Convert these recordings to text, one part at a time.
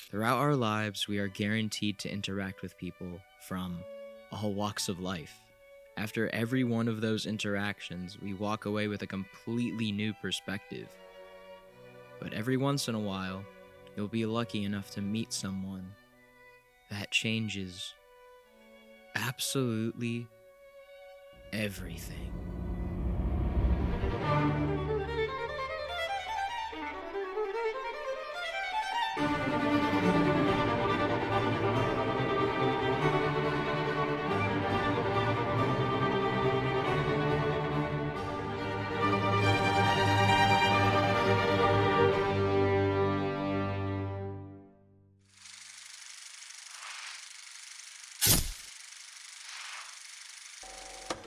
Throughout our lives, we are guaranteed to interact with people from all walks of life. After every one of those interactions, we walk away with a completely new perspective. But every once in a while, you'll be lucky enough to meet someone that changes absolutely everything.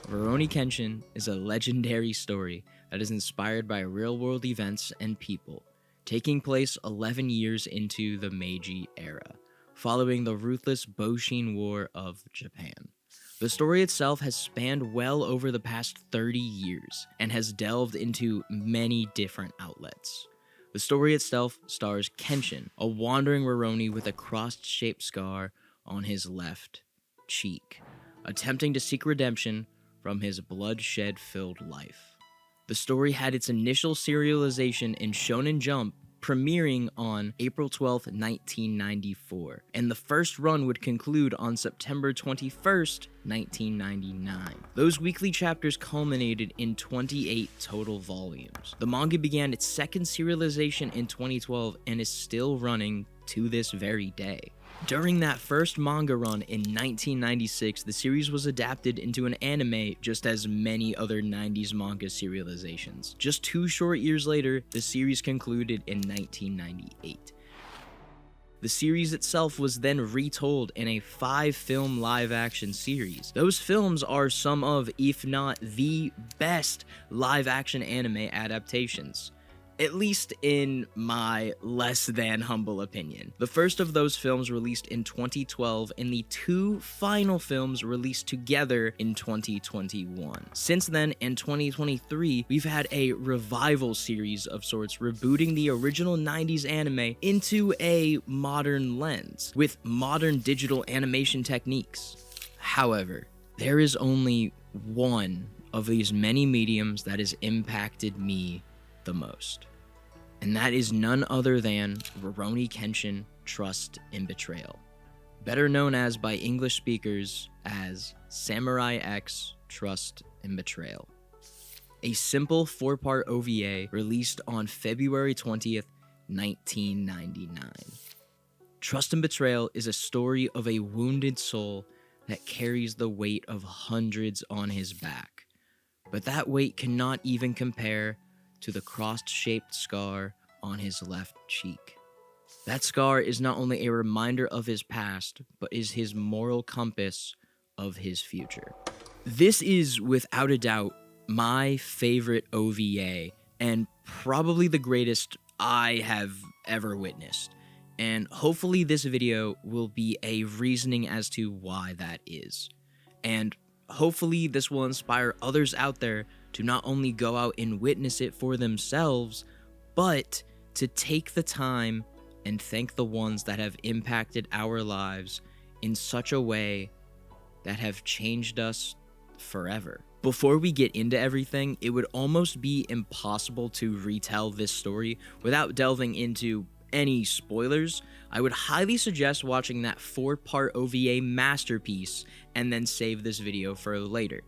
Rurouni Kenshin is a legendary story that is inspired by real-world events and people, taking place 11 years into the Meiji era, following the ruthless Boshin War of Japan. The story itself has spanned well over the past 30 years and has delved into many different outlets. The story itself stars Kenshin, a wandering Rurouni with a cross-shaped scar on his left cheek, attempting to seek redemption from his bloodshed-filled life. The story had its initial serialization in Shonen Jump, premiering on April 12, 1994, and the first run would conclude on September 21st, 1999. Those weekly chapters culminated in 28 total volumes. The manga began its second serialization in 2012 and is still running to this very day. During that first manga run in 1996, the series was adapted into an anime just as many other 90s manga serializations. Just 2 short years later, the series concluded in 1998. The series itself was then retold in a 5-film live-action series. Those films are some of, if not the best, live-action anime adaptations. At least in my less than humble opinion. The first of those films released in 2012, and the 2 final films released together in 2021. Since then, in 2023, we've had a revival series of sorts, rebooting the original 90s anime into a modern lens, with modern digital animation techniques. However, there is only one of these many mediums that has impacted me the most. And that is none other than Rurouni Kenshin Trust and Betrayal. Better known as by English speakers as Samurai X Trust and Betrayal. A simple 4-part OVA released on February 20th, 1999. Trust and Betrayal is a story of a wounded soul that carries the weight of hundreds on his back. But that weight cannot even compare to the cross-shaped scar on his left cheek. That scar is not only a reminder of his past, but is his moral compass of his future. This is, without a doubt, my favorite OVA, and probably the greatest I have ever witnessed. And hopefully this video will be a reasoning as to why that is. And hopefully this will inspire others out there to not only go out and witness it for themselves, but to take the time and thank the ones that have impacted our lives in such a way that have changed us forever. Before we get into everything, it would almost be impossible to retell this story without delving into any spoilers. I would highly suggest watching that 4-part OVA Masterpiece and then save this video for later.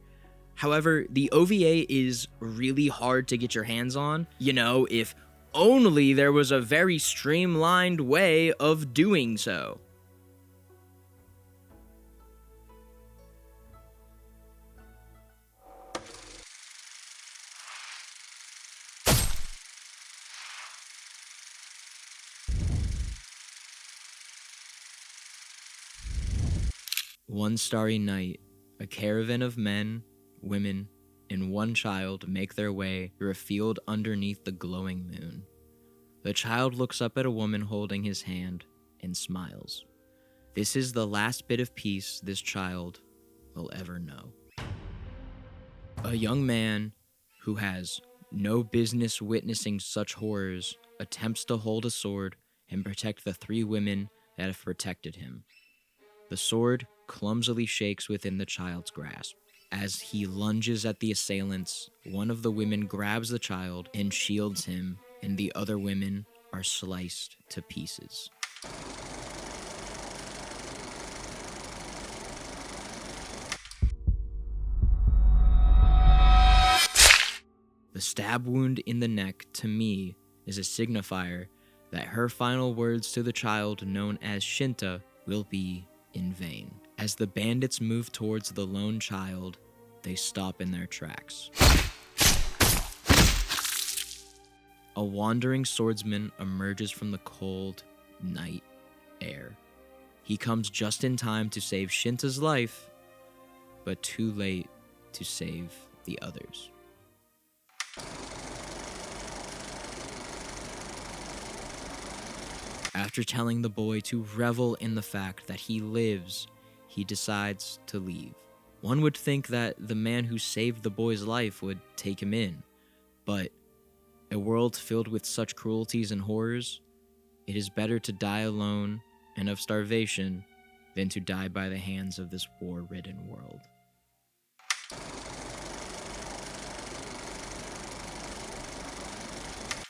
However, the OVA is really hard to get your hands on. You know, if only there was a very streamlined way of doing so. One starry night, a caravan of men, women, and one child make their way through a field underneath the glowing moon. The child looks up at a woman holding his hand and smiles. This is the last bit of peace this child will ever know. A young man who has no business witnessing such horrors attempts to hold a sword and protect the 3 women that have protected him. The sword clumsily shakes within the child's grasp. As he lunges at the assailants, one of the women grabs the child and shields him, and the other women are sliced to pieces. The stab wound in the neck, to me, is a signifier that her final words to the child known as Shinta will be in vain. As the bandits move towards the lone child, they stop in their tracks. A wandering swordsman emerges from the cold night air. He comes just in time to save Shinta's life, but too late to save the others. After telling the boy to revel in the fact that he lives, he decides to leave. One would think that the man who saved the boy's life would take him in, but a world filled with such cruelties and horrors, it is better to die alone and of starvation than to die by the hands of this war-ridden world.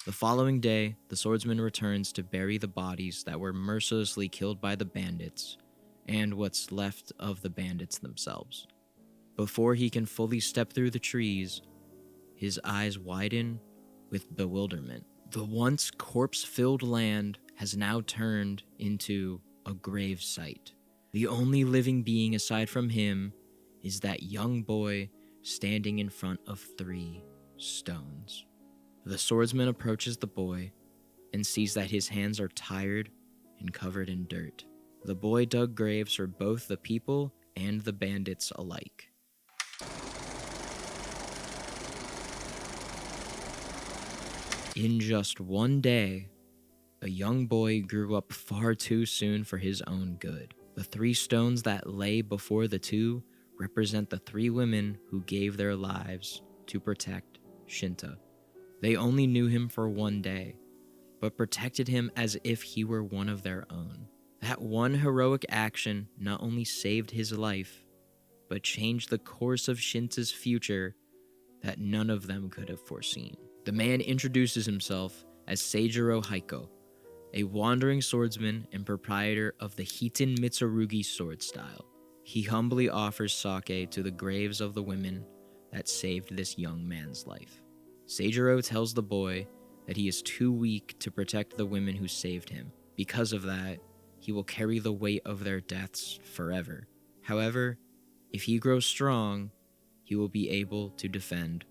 The following day, the swordsman returns to bury the bodies that were mercilessly killed by the bandits, and what's left of the bandits themselves. Before he can fully step through the trees, his eyes widen with bewilderment. The once corpse-filled land has now turned into a grave site. The only living being aside from him is that young boy standing in front of 3 stones. The swordsman approaches the boy and sees that his hands are tired and covered in dirt. The boy dug graves for both the people and the bandits alike. In just one day, a young boy grew up far too soon for his own good. The 3 stones that lay before the 2 represent the 3 women who gave their lives to protect Shinta. They only knew him for one day, but protected him as if he were one of their own. That one heroic action not only saved his life, but changed the course of Shinta's future that none of them could have foreseen. The man introduces himself as Seijiro Haiko, a wandering swordsman and proprietor of the Hiten Mitsurugi sword style. He humbly offers sake to the graves of the women that saved this young man's life. Seijiro tells the boy that he is too weak to protect the women who saved him. Because of that, he will carry the weight of their deaths forever. However, if he grows strong, he will be able to defend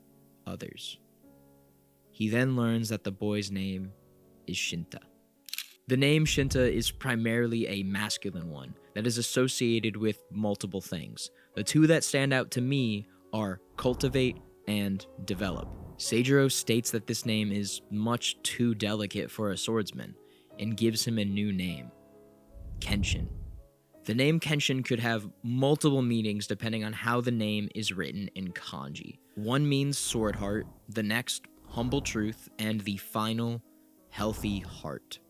others. He then learns that the boy's name is Shinta. The name Shinta is primarily a masculine one that is associated with multiple things. The 2 that stand out to me are cultivate and develop. Seijiro states that this name is much too delicate for a swordsman and gives him a new name, Kenshin. The name Kenshin could have multiple meanings depending on how the name is written in kanji. One means sword heart, the next humble truth, and the final healthy heart.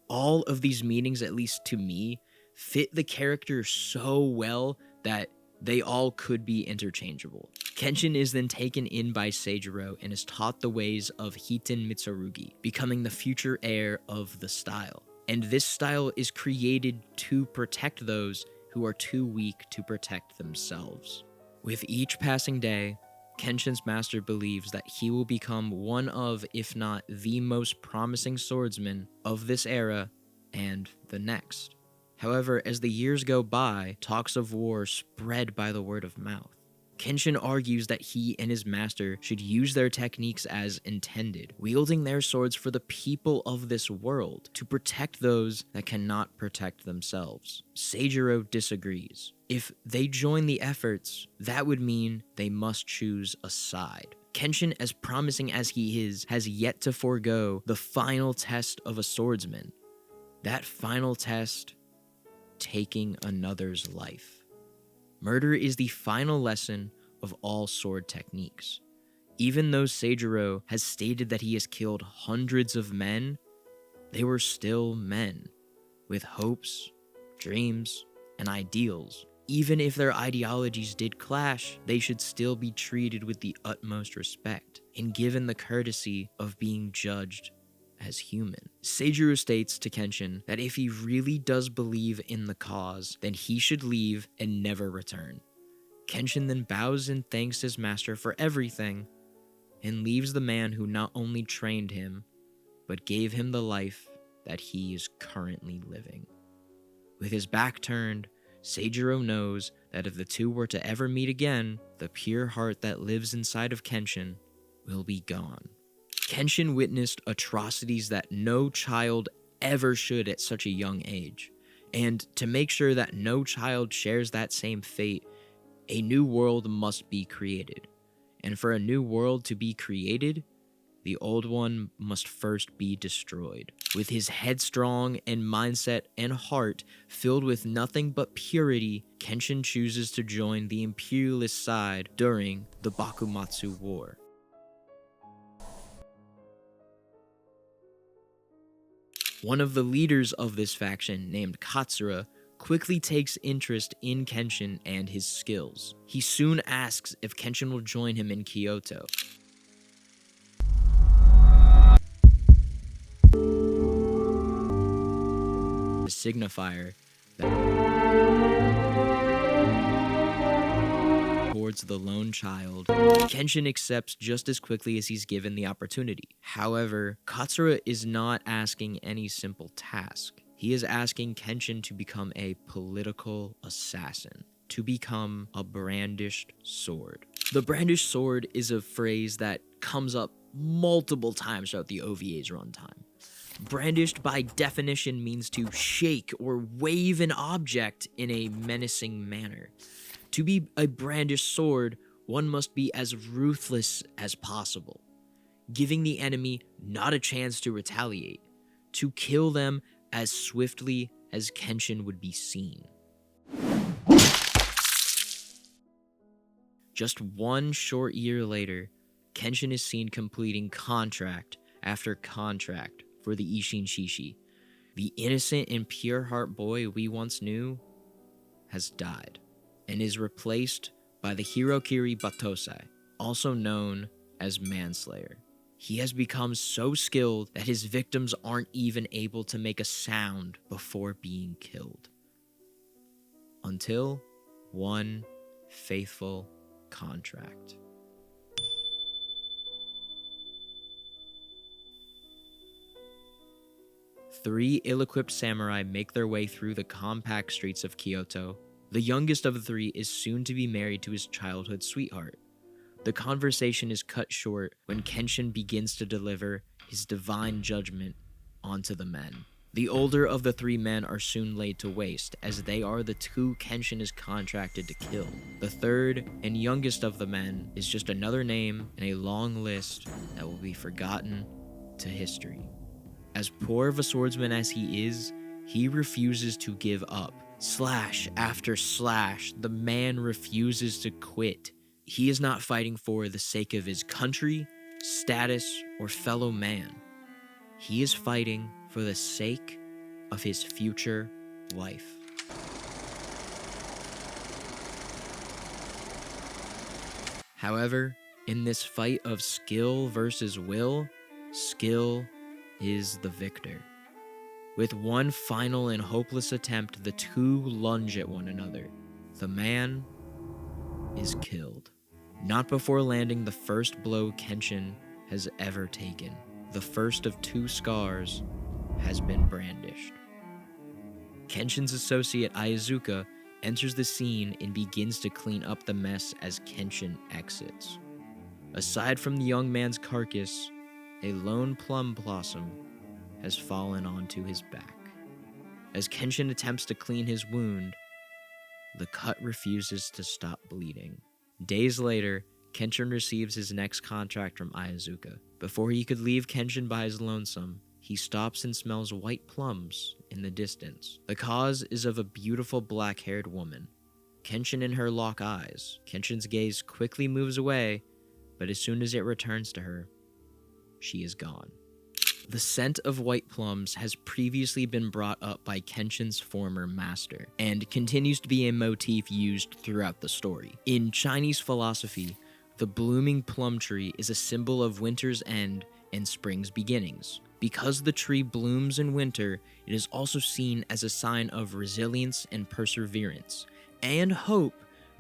All of these meanings, at least to me, fit the character so well that they all could be interchangeable. Kenshin is then taken in by Seijiro and is taught the ways of Hiten Mitsurugi, becoming the future heir of the style. And this style is created to protect those who are too weak to protect themselves. With each passing day, Kenshin's master believes that he will become one of, if not the most promising swordsman of this era and the next. However, as the years go by, talks of war spread by the word of mouth. Kenshin argues that he and his master should use their techniques as intended, wielding their swords for the people of this world, to protect those that cannot protect themselves. Seijiro disagrees. If they join the efforts, that would mean they must choose a side. Kenshin, as promising as he is, has yet to forego the final test of a swordsman. That final test, taking another's life. Murder is the final lesson of all sword techniques. Even though Seijiro has stated that he has killed hundreds of men, they were still men. with hopes, dreams, and ideals. Even if their ideologies did clash, they should still be treated with the utmost respect and given the courtesy of being judged as human. Seijiro states to Kenshin that if he really does believe in the cause, then he should leave and never return. Kenshin then bows and thanks his master for everything and leaves the man who not only trained him, but gave him the life that he is currently living. With his back turned, Seijiro knows that if the two were to ever meet again, the pure heart that lives inside of Kenshin will be gone. Kenshin witnessed atrocities that no child ever should at such a young age, and to make sure that no child shares that same fate, a new world must be created. And for a new world to be created, the old one must first be destroyed. With his headstrong and mindset and heart filled with nothing but purity, Kenshin chooses to join the imperialist side during the Bakumatsu War. One of the leaders of this faction, named Katsura, quickly takes interest in Kenshin and his skills. He soon asks if Kenshin will join him in Kyoto. A signifier towards the lone child, Kenshin accepts just as quickly as he's given the opportunity. However, Katsura is not asking any simple task. He is asking Kenshin to become a political assassin, to become a brandished sword. The brandished sword is a phrase that comes up multiple times throughout the OVA's runtime. Brandished by definition means to shake or wave an object in a menacing manner. To be a brandished sword, one must be as ruthless as possible, giving the enemy not a chance to retaliate, to kill them as swiftly as Kenshin would be seen. Just one short year later, Kenshin is seen completing contract after contract for the Ishin Shishi. The innocent and pure heart boy we once knew has died and is replaced by the Hirokiri Batosai, also known as Manslayer. He has become so skilled that his victims aren't even able to make a sound before being killed. Until one faithful contract. Three ill-equipped samurai make their way through the compact streets of Kyoto. The youngest of the three is soon to be married to his childhood sweetheart. The conversation is cut short when Kenshin begins to deliver his divine judgment onto the men. The older of the three men are soon laid to waste, as they are the two Kenshin is contracted to kill. The third and youngest of the men is just another name in a long list that will be forgotten to history. As poor of a swordsman as he is, he refuses to give up. Slash after slash, the man refuses to quit. He is not fighting for the sake of his country, status, or fellow man. He is fighting for the sake of his future life. However, in this fight of skill versus will, skill is the victor. With one final and hopeless attempt, the two lunge at one another. The man is killed. Not before landing the first blow Kenshin has ever taken. The first of two scars has been brandished. Kenshin's associate Aizuka enters the scene and begins to clean up the mess as Kenshin exits. Aside from the young man's carcass, a lone plum blossom has fallen onto his back. As Kenshin attempts to clean his wound, the cut refuses to stop bleeding. Days later, Kenshin receives his next contract from Aizuka. Before he could leave Kenshin by his lonesome, he stops and smells white plums in the distance. The cause is of a beautiful black-haired woman. Kenshin and her lock eyes. Kenshin's gaze quickly moves away, but as soon as it returns to her, she is gone. The scent of white plums has previously been brought up by Kenshin's former master, and continues to be a motif used throughout the story. In Chinese philosophy, the blooming plum tree is a symbol of winter's end and spring's beginnings. Because the tree blooms in winter, it is also seen as a sign of resilience and perseverance, and hope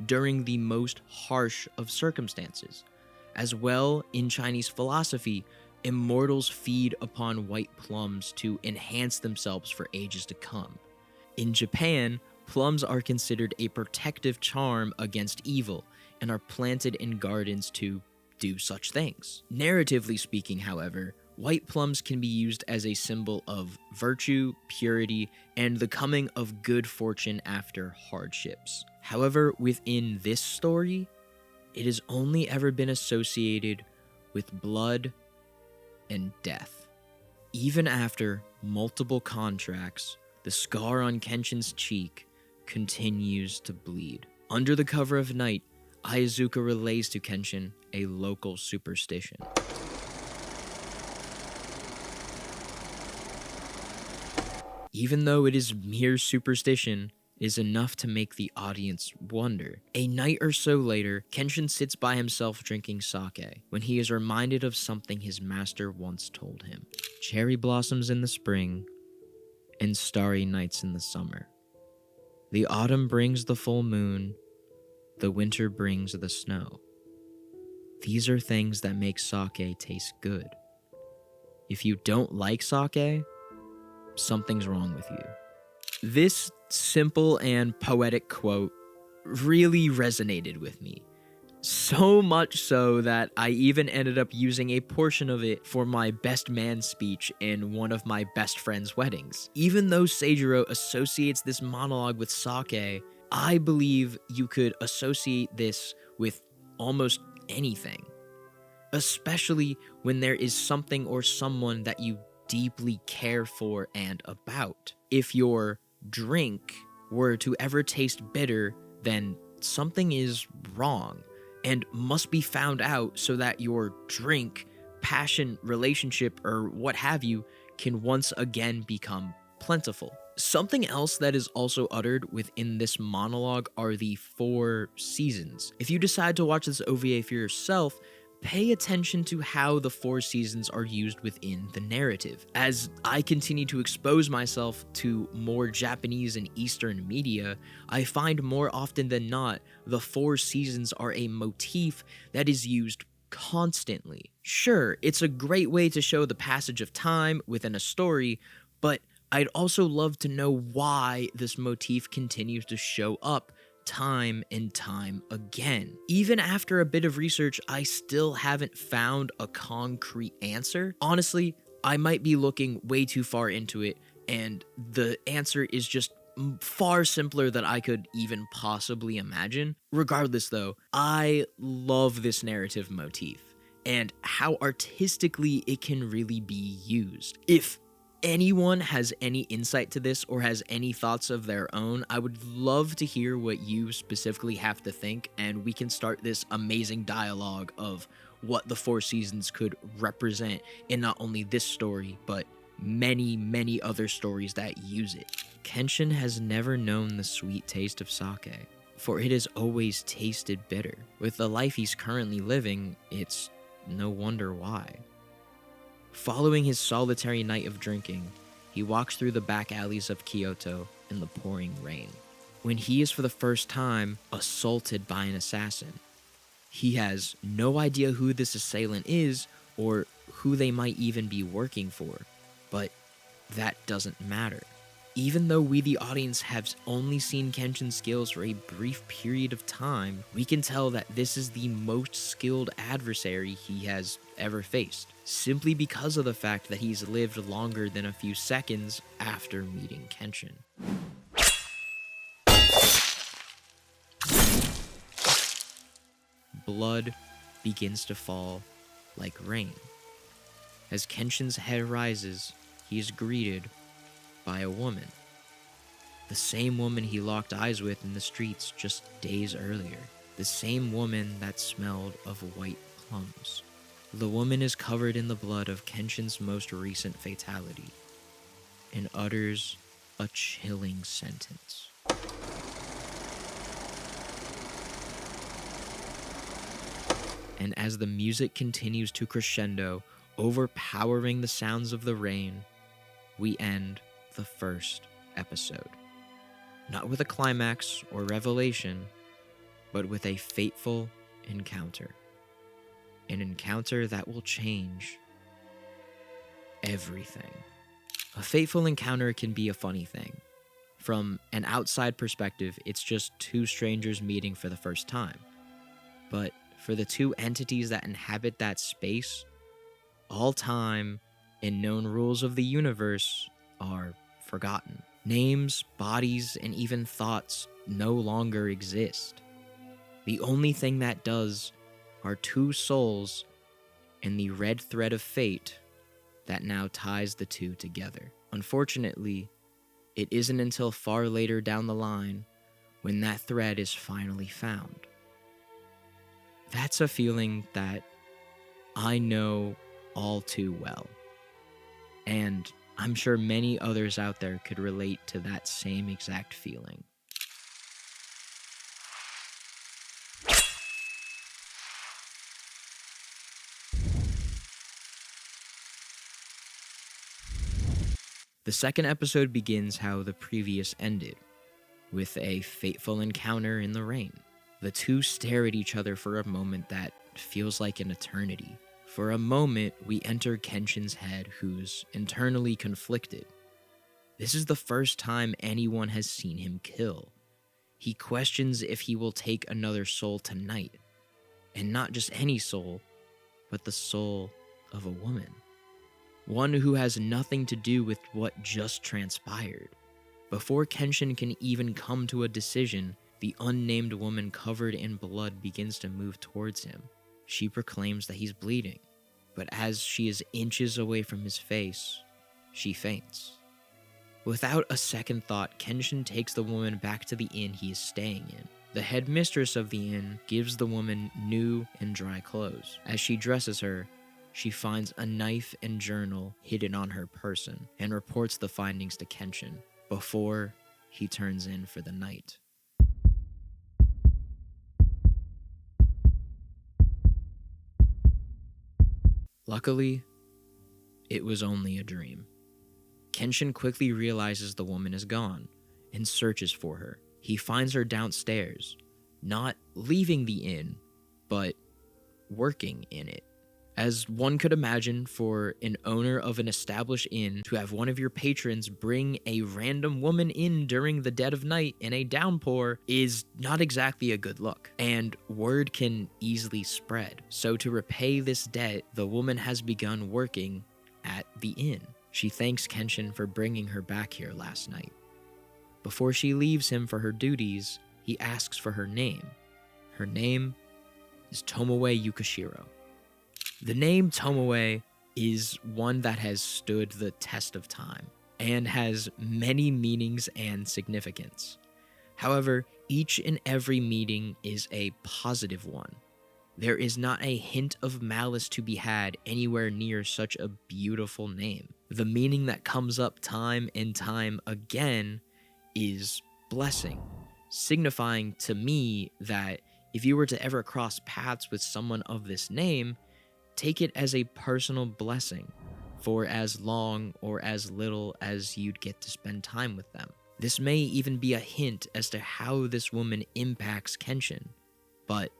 during the most harsh of circumstances. As well, in Chinese philosophy, immortals feed upon white plums to enhance themselves for ages to come. In Japan, plums are considered a protective charm against evil and are planted in gardens to do such things. Narratively speaking, however, white plums can be used as a symbol of virtue, purity, and the coming of good fortune after hardships. However, within this story, it has only ever been associated with blood and death. Even after multiple contracts, the scar on Kenshin's cheek continues to bleed. Under the cover of night, Aizuka relays to Kenshin a local superstition. Even though it is mere superstition, it is enough to make the audience wonder. A night or so later, Kenshin sits by himself drinking sake when he is reminded of something his master once told him. Cherry blossoms in the spring and starry nights in the summer. The autumn brings the full moon, the winter brings the snow. These are things that make sake taste good. If you don't like sake, something's wrong with you. This simple and poetic quote really resonated with me. So much so that I even ended up using a portion of it for my best man speech in one of my best friend's weddings. Even though Seijiro associates this monologue with sake, I believe you could associate this with almost anything. Especially when there is something or someone that you deeply care for and about. If your drink were to ever taste bitter, then something is wrong and must be found out so that your drink, passion, relationship, or what have you can once again become plentiful. Something else that is also uttered within this monologue are the 4 seasons. If you decide to watch this OVA for yourself, pay attention to how the 4 seasons are used within the narrative. As I continue to expose myself to more Japanese and Eastern media, I find more often than not, the 4 seasons are a motif that is used constantly. Sure, it's a great way to show the passage of time within a story, but I'd also love to know why this motif continues to show up time and time again. Even after a bit of research, I still haven't found a concrete answer. Honestly, I might be looking way too far into it, and the answer is just far simpler than I could even possibly imagine. Regardless though, I love this narrative motif and how artistically it can really be used. If anyone has any insight to this or has any thoughts of their own, I would love to hear what you specifically have to think, and we can start this amazing dialogue of what the 4 seasons could represent in not only this story, but many, many other stories that use it. Kenshin has never known the sweet taste of sake, for it has always tasted bitter. With the life he's currently living, it's no wonder why. Following his solitary night of drinking, he walks through the back alleys of Kyoto in the pouring rain, when he is for the first time assaulted by an assassin. He has no idea who this assailant is or who they might even be working for, but that doesn't matter. Even though we, the audience, have only seen Kenshin's skills for a brief period of time, we can tell that this is the most skilled adversary he has ever faced, simply because of the fact that he's lived longer than a few seconds after meeting Kenshin. Blood begins to fall like rain. As Kenshin's head rises, he is greeted by a woman. The same woman he locked eyes with in the streets just days earlier. The same woman that smelled of white plums. The woman is covered in the blood of Kenshin's most recent fatality and utters a chilling sentence. And as the music continues to crescendo, overpowering the sounds of the rain, we end the first episode. Not with a climax or revelation, but with a fateful encounter. An encounter that will change everything. A fateful encounter can be a funny thing. From an outside perspective, it's just two strangers meeting for the first time. But for the two entities that inhabit that space, all time and known rules of the universe are forgotten. Names, bodies, and even thoughts no longer exist. The only thing that does are two souls and the red thread of fate that now ties the two together. Unfortunately, it isn't until far later down the line when that thread is finally found. That's a feeling that I know all too well. And I'm sure many others out there could relate to that same exact feeling. The second episode begins how the previous ended, with a fateful encounter in the rain. The two stare at each other for a moment that feels like an eternity. For a moment, we enter Kenshin's head, who's internally conflicted. This is the first time anyone has seen him kill. He questions if he will take another soul tonight, and not just any soul, but the soul of a woman. One who has nothing to do with what just transpired. Before Kenshin can even come to a decision, the unnamed woman covered in blood begins to move towards him. She proclaims that he's bleeding, but as she is inches away from his face, she faints. Without a second thought, Kenshin takes the woman back to the inn he is staying in. The headmistress of the inn gives the woman new and dry clothes. As she dresses her, she finds a knife and journal hidden on her person and reports the findings to Kenshin before he turns in for the night. Luckily, it was only a dream. Kenshin quickly realizes the woman is gone and searches for her. He finds her downstairs, not leaving the inn, but working in it. As one could imagine, for an owner of an established inn to have one of your patrons bring a random woman in during the dead of night in a downpour is not exactly a good look, and word can easily spread. So to repay this debt, the woman has begun working at the inn. She thanks Kenshin for bringing her back here last night. Before she leaves him for her duties, he asks for her name. Her name is Tomoe Yukishiro. The name Tomoe is one that has stood the test of time and has many meanings and significance. However, each and every meaning is a positive one. There is not a hint of malice to be had anywhere near such a beautiful name. The meaning that comes up time and time again is blessing, signifying to me that if you were to ever cross paths with someone of this name, take it as a personal blessing for as long or as little as you'd get to spend time with them. This may even be a hint as to how this woman impacts Kenshin, but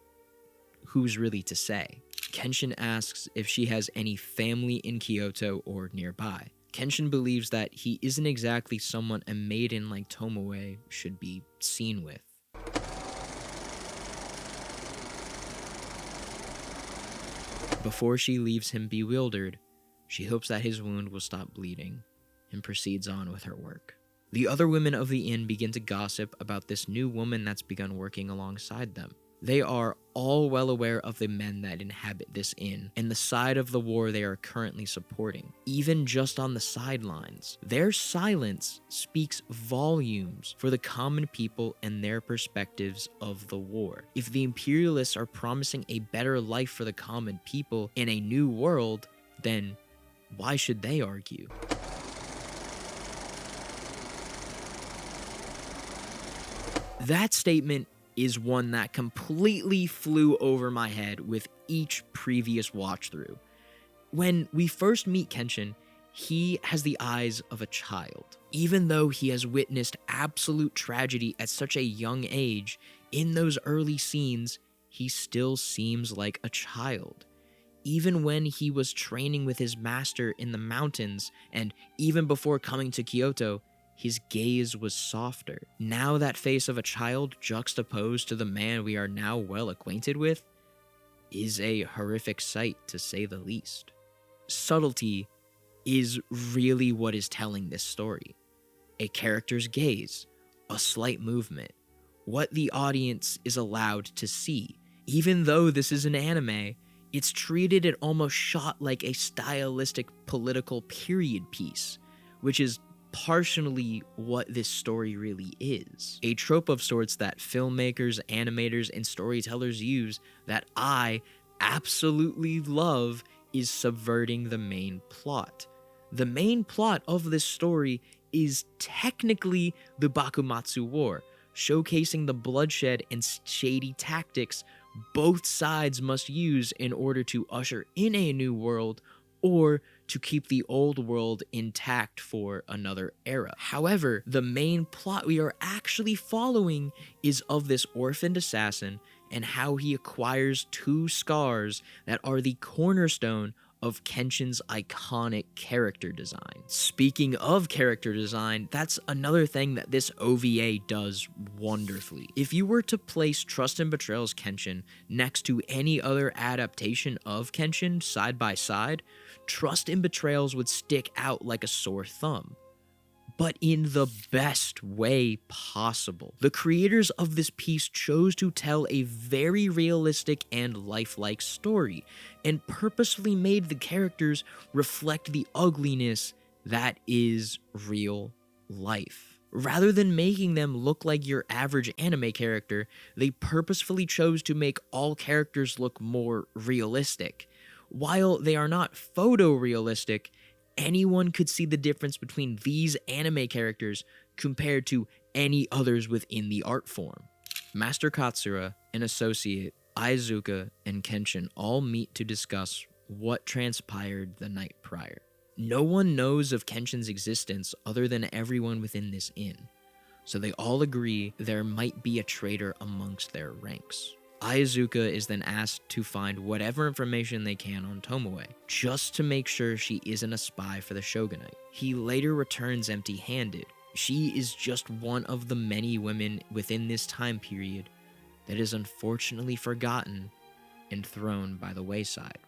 who's really to say? Kenshin asks if she has any family in Kyoto or nearby. Kenshin believes that he isn't exactly someone a maiden like Tomoe should be seen with. Before she leaves him bewildered, she hopes that his wound will stop bleeding and proceeds on with her work. The other women of the inn begin to gossip about this new woman that's begun working alongside them. They are all well aware of the men that inhabit this inn and the side of the war they are currently supporting, even just on the sidelines. Their silence speaks volumes for the common people and their perspectives of the war. If the imperialists are promising a better life for the common people in a new world, then why should they argue? That statement is one that completely flew over my head with each previous watch through. When we first meet Kenshin, he has the eyes of a child. Even though he has witnessed absolute tragedy at such a young age, in those early scenes, he still seems like a child. Even when he was training with his master in the mountains, and even before coming to Kyoto, his gaze was softer. Now that face of a child juxtaposed to the man we are now well acquainted with is a horrific sight, to say the least. Subtlety is really what is telling this story. A character's gaze, a slight movement, what the audience is allowed to see. Even though this is an anime, it's treated and almost shot like a stylistic political period piece, which is partially what this story really is. A trope of sorts that filmmakers, animators, and storytellers use that I absolutely love is subverting the main plot. The main plot of this story is technically the Bakumatsu War, showcasing the bloodshed and shady tactics both sides must use in order to usher in a new world or to keep the old world intact for another era. However, the main plot we are actually following is of this orphaned assassin and how he acquires two scars that are the cornerstone of Kenshin's iconic character design. Speaking of character design, that's another thing that this OVA does wonderfully. If you were to place Trust and Betrayal's Kenshin next to any other adaptation of Kenshin side by side, Trust and Betrayal's would stick out like a sore thumb, but in the best way possible. The creators of this piece chose to tell a very realistic and lifelike story, and purposefully made the characters reflect the ugliness that is real life. Rather than making them look like your average anime character, they purposefully chose to make all characters look more realistic. While they are not photorealistic, anyone could see the difference between these anime characters compared to any others within the art form. Master Katsura, an associate, Aizuka, and Kenshin all meet to discuss what transpired the night prior. No one knows of Kenshin's existence other than everyone within this inn, so they all agree there might be a traitor amongst their ranks. Aizuka is then asked to find whatever information they can on Tomoe, just to make sure she isn't a spy for the shogunate. He later returns empty-handed. She is just one of the many women within this time period that is unfortunately forgotten and thrown by the wayside.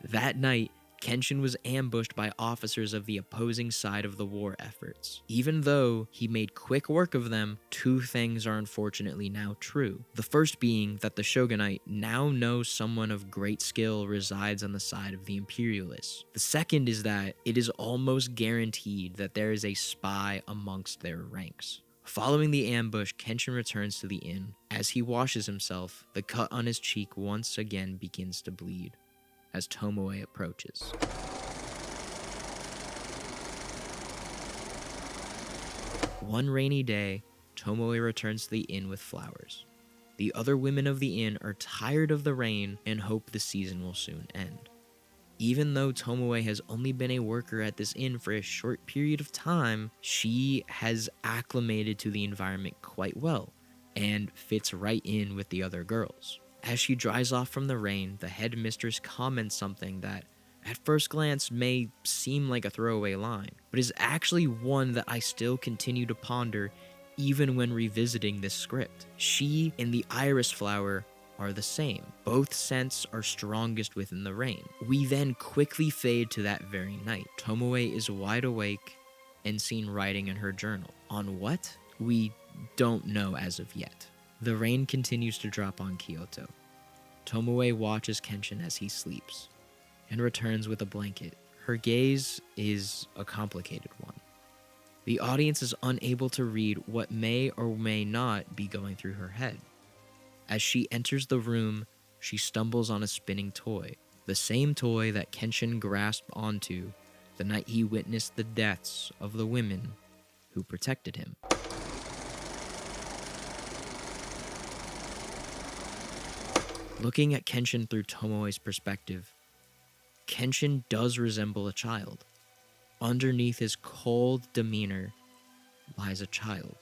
That night, Kenshin was ambushed by officers of the opposing side of the war efforts. Even though he made quick work of them, two things are unfortunately now true. The first being that the shogunate now knows someone of great skill resides on the side of the imperialists. The second is that it is almost guaranteed that there is a spy amongst their ranks. Following the ambush, Kenshin returns to the inn. As he washes himself, the cut on his cheek once again begins to bleed as Tomoe approaches. One rainy day, Tomoe returns to the inn with flowers. The other women of the inn are tired of the rain and hope the season will soon end. Even though Tomoe has only been a worker at this inn for a short period of time, she has acclimated to the environment quite well and fits right in with the other girls. As she dries off from the rain, the headmistress comments something that, at first glance, may seem like a throwaway line, but is actually one that I still continue to ponder even when revisiting this script. She and the iris flower are the same. Both scents are strongest within the rain. We then quickly fade to that very night. Tomoe is wide awake and seen writing in her journal. On what? We don't know as of yet. The rain continues to drop on Kyoto. Tomoe watches Kenshin as he sleeps and returns with a blanket. Her gaze is a complicated one. The audience is unable to read what may or may not be going through her head. As she enters the room, she stumbles on a spinning toy, the same toy that Kenshin grasped onto the night he witnessed the deaths of the women who protected him. Looking at Kenshin through Tomoe's perspective, Kenshin does resemble a child. Underneath his cold demeanor lies a child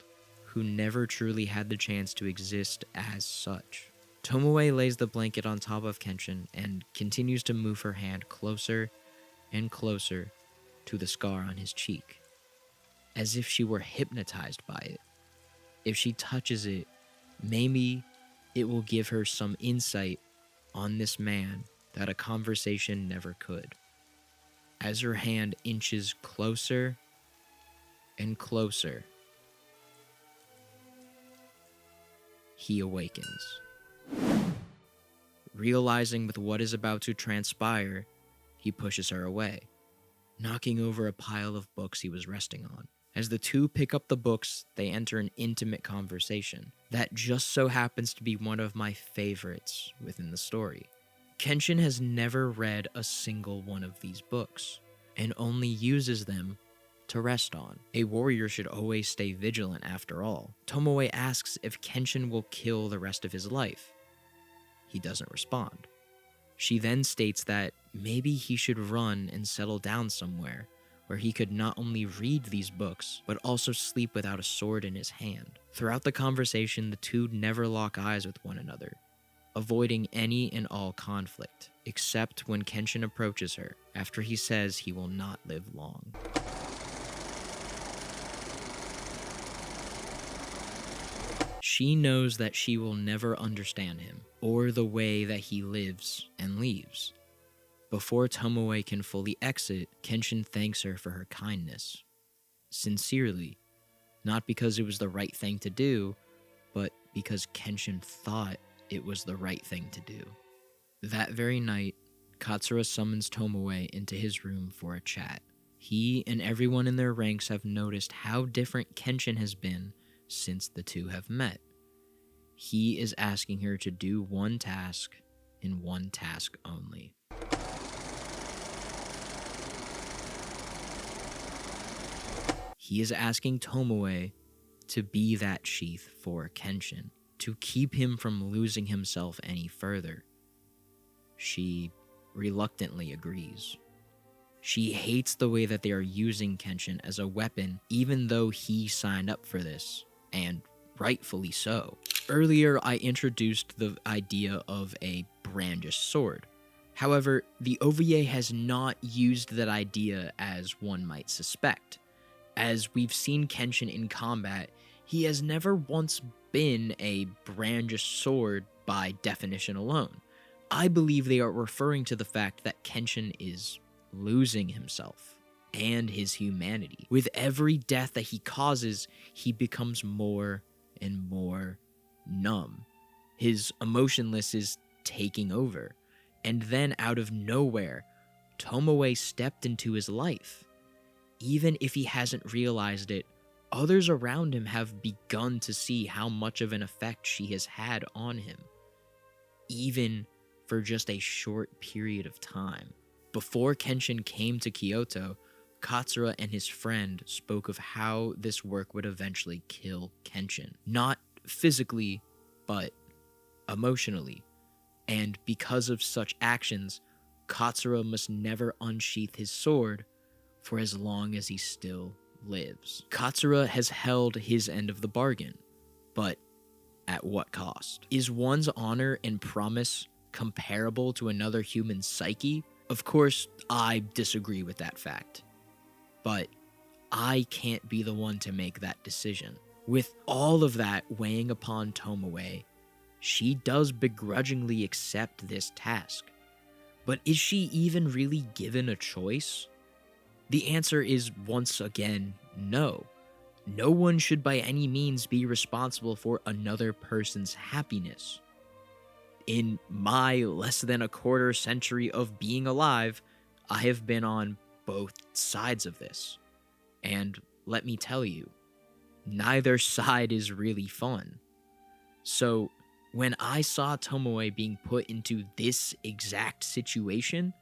who never truly had the chance to exist as such. Tomoe lays the blanket on top of Kenshin and continues to move her hand closer and closer to the scar on his cheek, as if she were hypnotized by it. If she touches it, maybe it will give her some insight on this man that a conversation never could. As her hand inches closer and closer, he awakens. Realizing with what is about to transpire, he pushes her away, knocking over a pile of books he was resting on. As the two pick up the books, they enter an intimate conversation that just so happens to be one of my favorites within the story. Kenshin has never read a single one of these books and only uses them to rest on. A warrior should always stay vigilant after all. Tomoe asks if Kenshin will kill the rest of his life. He doesn't respond. She then states that maybe he should run and settle down somewhere where he could not only read these books, but also sleep without a sword in his hand. Throughout the conversation, the two never lock eyes with one another, avoiding any and all conflict, except when Kenshin approaches her after he says he will not live long. She knows that she will never understand him, or the way that he lives and leaves. Before Tomoe can fully exit, Kenshin thanks her for her kindness. Sincerely, not because it was the right thing to do, but because Kenshin thought it was the right thing to do. That very night, Katsura summons Tomoe into his room for a chat. He and everyone in their ranks have noticed how different Kenshin has been since the two have met. He is asking her to do one task and one task only. He is asking Tomoe to be that sheath for Kenshin, to keep him from losing himself any further. She reluctantly agrees. She hates the way that they are using Kenshin as a weapon, even though he signed up for this, and rightfully so. Earlier, I introduced the idea of a brandished sword. However, the OVA has not used that idea as one might suspect. As we've seen Kenshin in combat, he has never once been a brandished sword by definition alone. I believe they are referring to the fact that Kenshin is losing himself and his humanity. With every death that he causes, he becomes more and more numb. His emotionless is taking over. And then out of nowhere, Tomoe stepped into his life. Even if he hasn't realized it, others around him have begun to see how much of an effect she has had on him, even for just a short period of time. Before Kenshin came to Kyoto, Katsura and his friend spoke of how this work would eventually kill Kenshin. Not physically, but emotionally. And because of such actions, Katsura must never unsheath his sword for as long as he still lives. Katsura has held his end of the bargain, but at what cost? Is one's honor and promise comparable to another human's psyche? Of course, I disagree with that fact, but I can't be the one to make that decision. With all of that weighing upon Tomoe, she does begrudgingly accept this task. But is she even really given a choice? The answer is once again no. No one should by any means be responsible for another person's happiness. In my less than a quarter century of being alive, I have been on both sides of this. And let me tell you, neither side is really fun. So, when I saw Tomoe being put into this exact situation,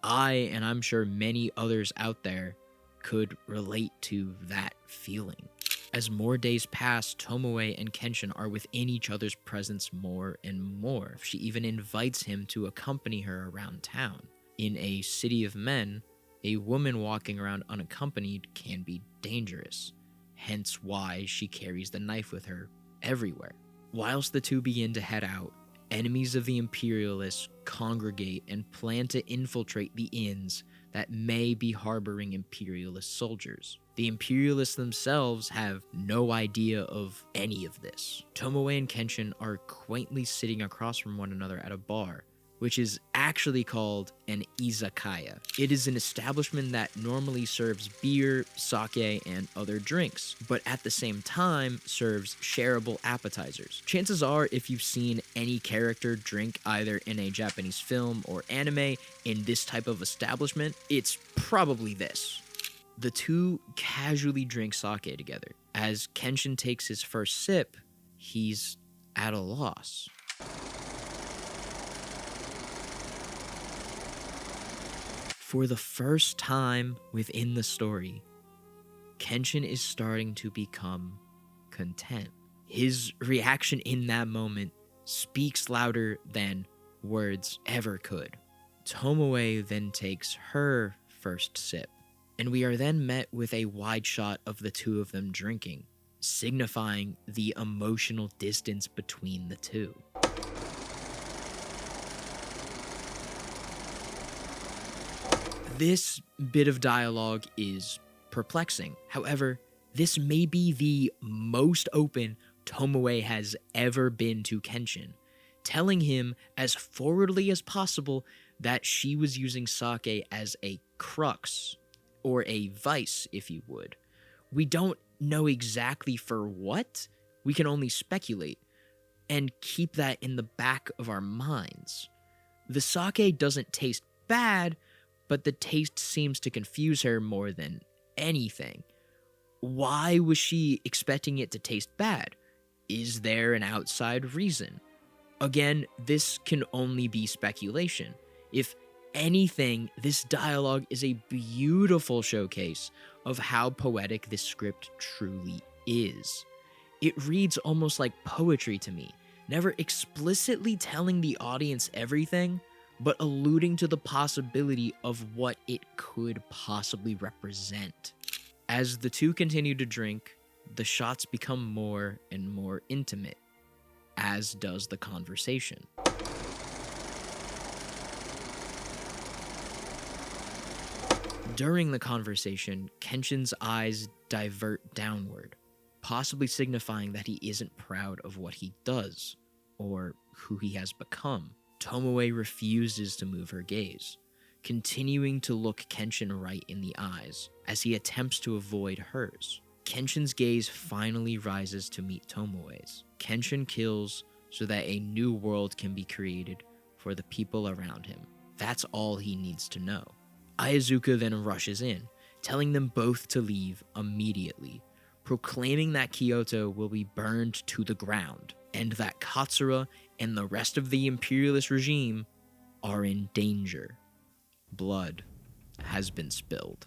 I, and I'm sure many others out there, could relate to that feeling. As more days pass, Tomoe and Kenshin are within each other's presence more and more. She even invites him to accompany her around town. In a city of men, a woman walking around unaccompanied can be dangerous, hence why she carries the knife with her everywhere. Whilst the two begin to head out, enemies of the Imperialists congregate and plan to infiltrate the inns that may be harboring Imperialist soldiers. The Imperialists themselves have no idea of any of this. Tomoe and Kenshin are quaintly sitting across from one another at a bar, which is actually called an izakaya. It is an establishment that normally serves beer, sake, and other drinks, but at the same time serves shareable appetizers. Chances are, if you've seen any character drink either in a Japanese film or anime in this type of establishment, it's probably this. The two casually drink sake together. As Kenshin takes his first sip, he's at a loss. For the first time within the story, Kenshin is starting to become content. His reaction in that moment speaks louder than words ever could. Tomoe then takes her first sip, and we are then met with a wide shot of the two of them drinking, signifying the emotional distance between the two. This bit of dialogue is perplexing. However, this may be the most open Tomoe has ever been to Kenshin, telling him as forwardly as possible that she was using sake as a crux, or a vice, if you would. We don't know exactly for what, we can only speculate, and keep that in the back of our minds. The sake doesn't taste bad, but the taste seems to confuse her more than anything. Why was she expecting it to taste bad? Is there an outside reason? Again, this can only be speculation. If anything, this dialogue is a beautiful showcase of how poetic this script truly is. It reads almost like poetry to me, never explicitly telling the audience everything, but alluding to the possibility of what it could possibly represent. As the two continue to drink, the shots become more and more intimate, as does the conversation. During the conversation, Kenshin's eyes divert downward, possibly signifying that he isn't proud of what he does, or who he has become. Tomoe refuses to move her gaze, continuing to look Kenshin right in the eyes as he attempts to avoid hers. Kenshin's gaze finally rises to meet Tomoe's. Kenshin kills so that a new world can be created for the people around him. That's all he needs to know. Aizuka then rushes in, telling them both to leave immediately, proclaiming that Kyoto will be burned to the ground, and that Katsura and the rest of the imperialist regime are in danger. Blood has been spilled.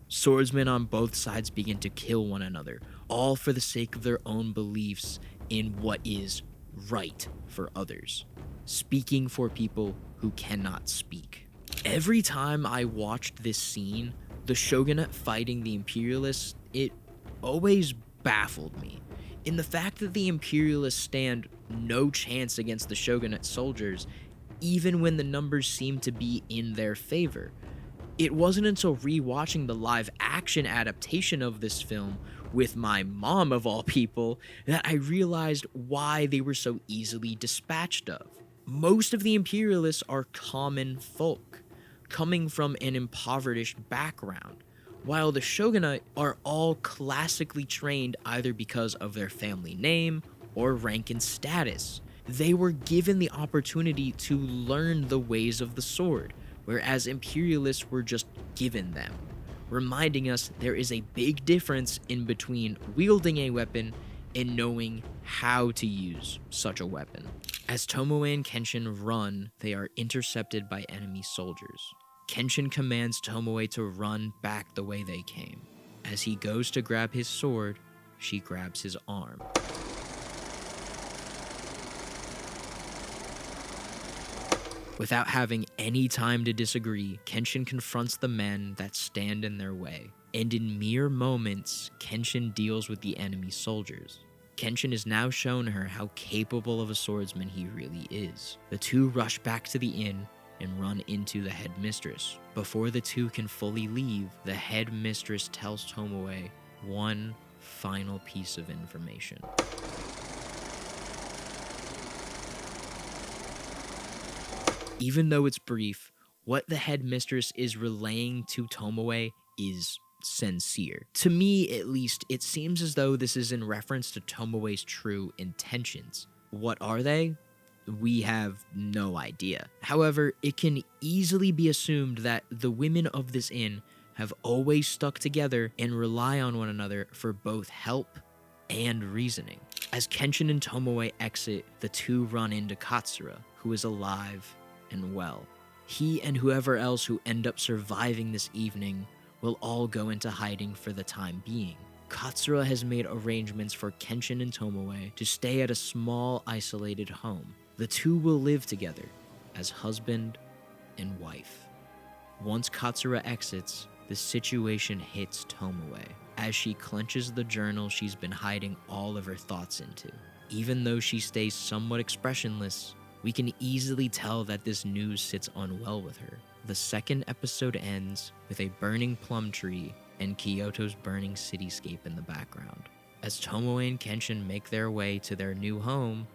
Swordsmen on both sides begin to kill one another, all for the sake of their own beliefs in what is right for others, speaking for people who cannot speak. Every time I watched this scene, the shogunate fighting the imperialists, it always baffled me. In the fact that the imperialists stand no chance against the shogunate soldiers, even when the numbers seem to be in their favor. It wasn't until rewatching the live-action adaptation of this film with my mom, of all people, that I realized why they were so easily dispatched of. Most of the imperialists are common folk, coming from an impoverished background, while the shogunate are all classically trained either because of their family name or rank and status. They were given the opportunity to learn the ways of the sword, whereas imperialists were just given them, reminding us there is a big difference in between wielding a weapon and knowing how to use such a weapon. As Tomoe and Kenshin run, they are intercepted by enemy soldiers. Kenshin commands Tomoe to run back the way they came. As he goes to grab his sword, she grabs his arm. Without having any time to disagree, Kenshin confronts the men that stand in their way, and in mere moments, Kenshin deals with the enemy soldiers. Kenshin has now shown her how capable of a swordsman he really is. The two rush back to the inn and run into the headmistress. Before the two can fully leave, the headmistress tells Tomoe one final piece of information. Even though it's brief, what the headmistress is relaying to Tomoe is sincere. To me, at least, it seems as though this is in reference to Tomoe's true intentions. What are they? We have no idea. However, it can easily be assumed that the women of this inn have always stuck together and rely on one another for both help and reasoning. As Kenshin and Tomoe exit, the two run into Katsura, who is alive and well. He and whoever else who end up surviving this evening will all go into hiding for the time being. Katsura has made arrangements for Kenshin and Tomoe to stay at a small, isolated home. The two will live together as husband and wife. Once Katsura exits, the situation hits Tomoe as she clenches the journal she's been hiding all of her thoughts into. Even though she stays somewhat expressionless, we can easily tell that this news sits unwell with her. The second episode ends with a burning plum tree and Kyoto's burning cityscape in the background. As Tomoe and Kenshin make their way to their new home,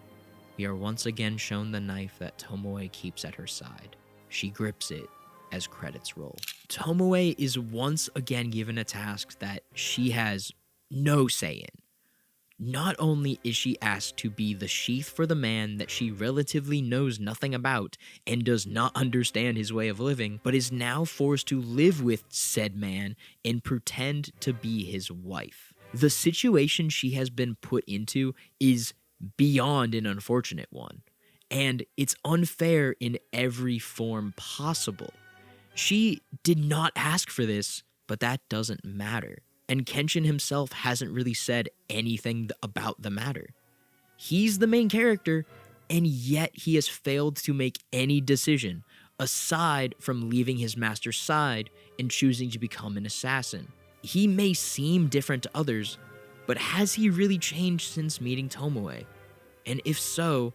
we are once again shown the knife that Tomoe keeps at her side. She grips it as credits roll. Tomoe is once again given a task that she has no say in. Not only is she asked to be the sheath for the man that she relatively knows nothing about and does not understand his way of living, but is now forced to live with said man and pretend to be his wife. The situation she has been put into is beyond an unfortunate one, and it's unfair in every form possible. She did not ask for this, but that doesn't matter. And Kenshin himself hasn't really said anything about the matter. He's the main character, and yet he has failed to make any decision, aside from leaving his master's side and choosing to become an assassin. He may seem different to others, but has he really changed since meeting Tomoe? And if so,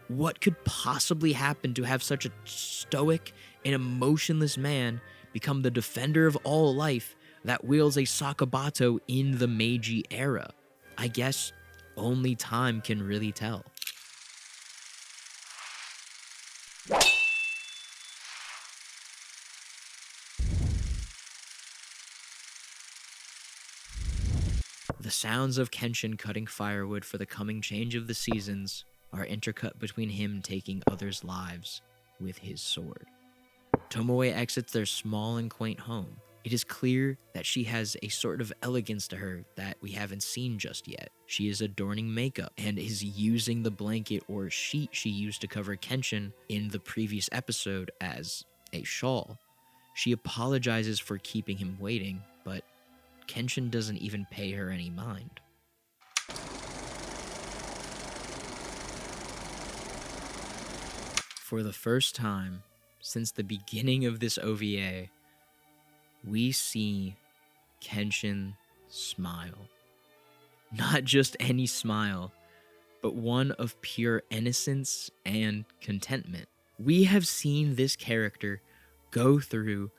what could possibly happen to have such a stoic and emotionless man become the defender of all life that wields a sakabato in the Meiji era? I guess only time can really tell. The sounds of Kenshin cutting firewood for the coming change of the seasons are intercut between him taking others' lives with his sword. Tomoe exits their small and quaint home. It is clear that she has a sort of elegance to her that we haven't seen just yet. She is adorning makeup and is using the blanket or sheet she used to cover Kenshin in the previous episode as a shawl. She apologizes for keeping him waiting, but Kenshin doesn't even pay her any mind. For the first time since the beginning of this OVA, we see Kenshin smile. Not just any smile, but one of pure innocence and contentment. We have seen this character go through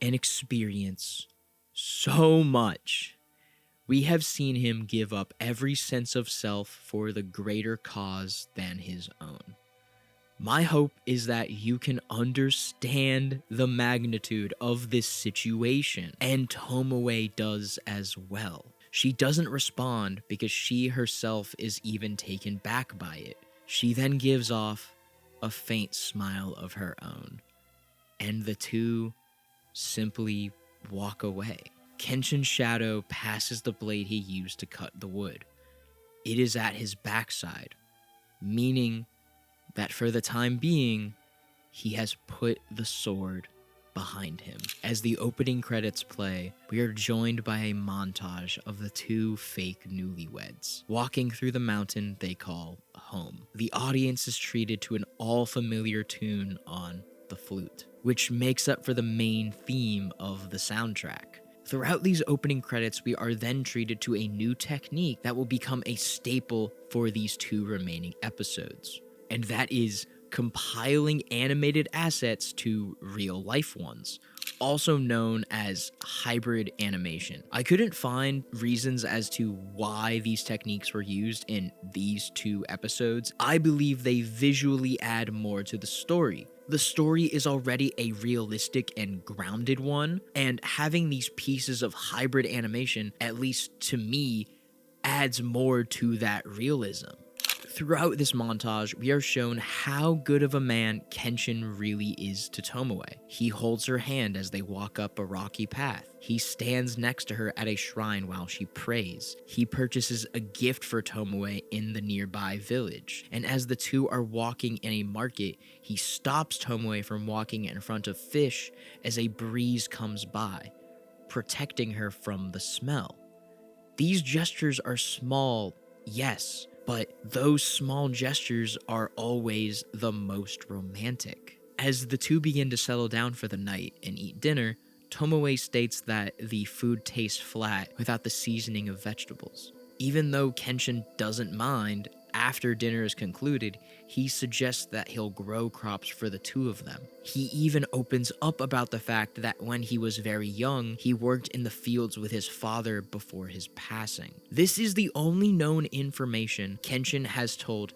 and experience so much. We have seen him give up every sense of self for the greater cause than his own. My hope is that you can understand the magnitude of this situation, and Tomoe does as well. She doesn't respond because she herself is even taken back by it. She then gives off a faint smile of her own, and the two simply walk away. Kenshin's shadow passes the blade he used to cut the wood. It is at his backside, meaning that for the time being, he has put the sword behind him. As the opening credits play, we are joined by a montage of the two fake newlyweds walking through the mountain they call home. The audience is treated to an all-familiar tune on the flute, which makes up for the main theme of the soundtrack. Throughout these opening credits, we are then treated to a new technique that will become a staple for these two remaining episodes, and that is compiling animated assets to real-life ones, also known as hybrid animation. I couldn't find reasons as to why these techniques were used in these two episodes. I believe they visually add more to the story. The story is already a realistic and grounded one, and having these pieces of hybrid animation, at least to me, adds more to that realism. Throughout this montage, we are shown how good of a man Kenshin really is to Tomoe. He holds her hand as they walk up a rocky path. He stands next to her at a shrine while she prays. He purchases a gift for Tomoe in the nearby village. And as the two are walking in a market, he stops Tomoe from walking in front of fish as a breeze comes by, protecting her from the smell. These gestures are small, yes, but those small gestures are always the most romantic. As the two begin to settle down for the night and eat dinner, Tomoe states that the food tastes flat without the seasoning of vegetables. Even though Kenshin doesn't mind, after dinner is concluded, he suggests that he'll grow crops for the two of them. He even opens up about the fact that when he was very young, he worked in the fields with his father before his passing. This is the only known information Kenshin has told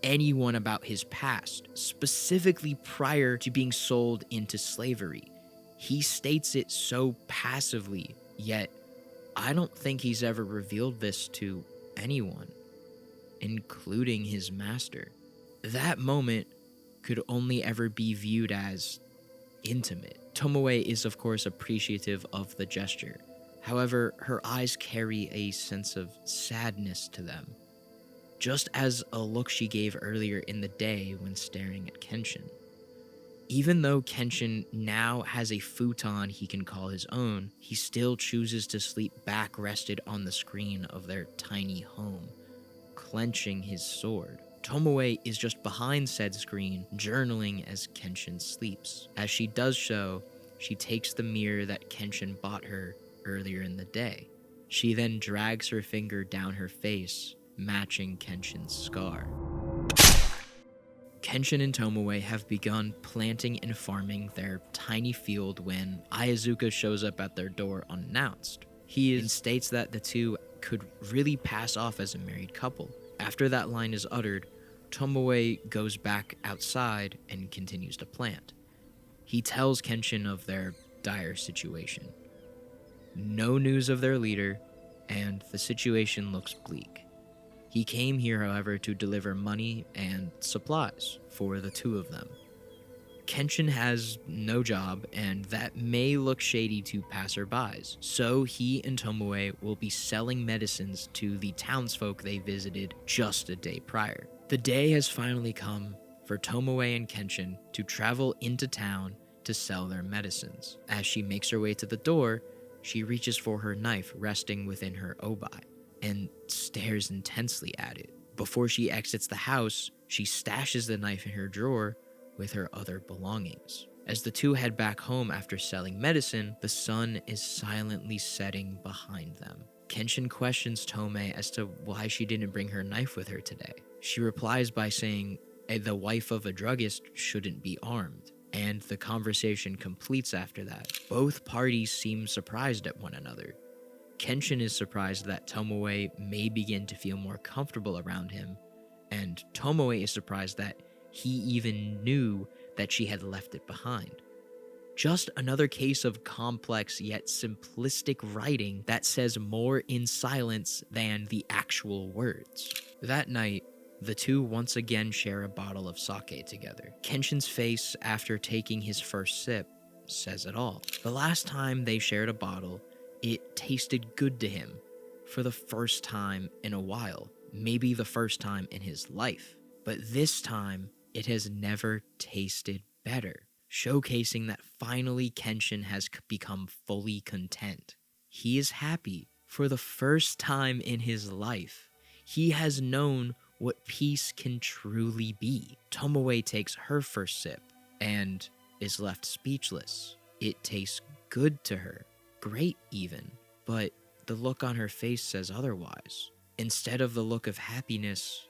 anyone about his past, specifically prior to being sold into slavery. He states it so passively, yet I don't think he's ever revealed this to anyone, including his master. That moment could only ever be viewed as intimate. Tomoe is of course appreciative of the gesture. However, her eyes carry a sense of sadness to them, just as a look she gave earlier in the day when staring at Kenshin. Even though Kenshin now has a futon he can call his own, he still chooses to sleep back rested on the screen of their tiny home, clenching his sword. Tomoe is just behind said screen, journaling as Kenshin sleeps. As she does so, she takes the mirror that Kenshin bought her earlier in the day. She then drags her finger down her face, matching Kenshin's scar. Kenshin and Tomoe have begun planting and farming their tiny field when Ayazuka shows up at their door unannounced. He states that the two could really pass off as a married couple. After that line is uttered, Tomoe goes back outside and continues to plant. He tells Kenshin of their dire situation. No news of their leader, and the situation looks bleak. He came here, however, to deliver money and supplies for the two of them. Kenshin has no job, and that may look shady to passerbys, so he and Tomoe will be selling medicines to the townsfolk they visited just a day prior. The day has finally come for Tomoe and Kenshin to travel into town to sell their medicines. As she makes her way to the door, she reaches for her knife resting within her obi and stares intensely at it. Before she exits the house, she stashes the knife in her drawer with her other belongings. As the two head back home after selling medicine, the sun is silently setting behind them. Kenshin questions Tomoe as to why she didn't bring her knife with her today. She replies by saying the wife of a druggist shouldn't be armed, and the conversation completes after that. Both parties seem surprised at one another. Kenshin is surprised that Tomoe may begin to feel more comfortable around him, and Tomoe is surprised that he even knew that she had left it behind. Just another case of complex yet simplistic writing that says more in silence than the actual words. That night, the two once again share a bottle of sake together. Kenshin's face after taking his first sip says it all. The last time they shared a bottle, it tasted good to him for the first time in a while, maybe the first time in his life. But this time, it has never tasted better, showcasing that finally Kenshin has become fully content. He is happy for the first time in his life. He has known what peace can truly be. Tomoe takes her first sip and is left speechless. It tastes good to her, great even, but the look on her face says otherwise. Instead of the look of happiness,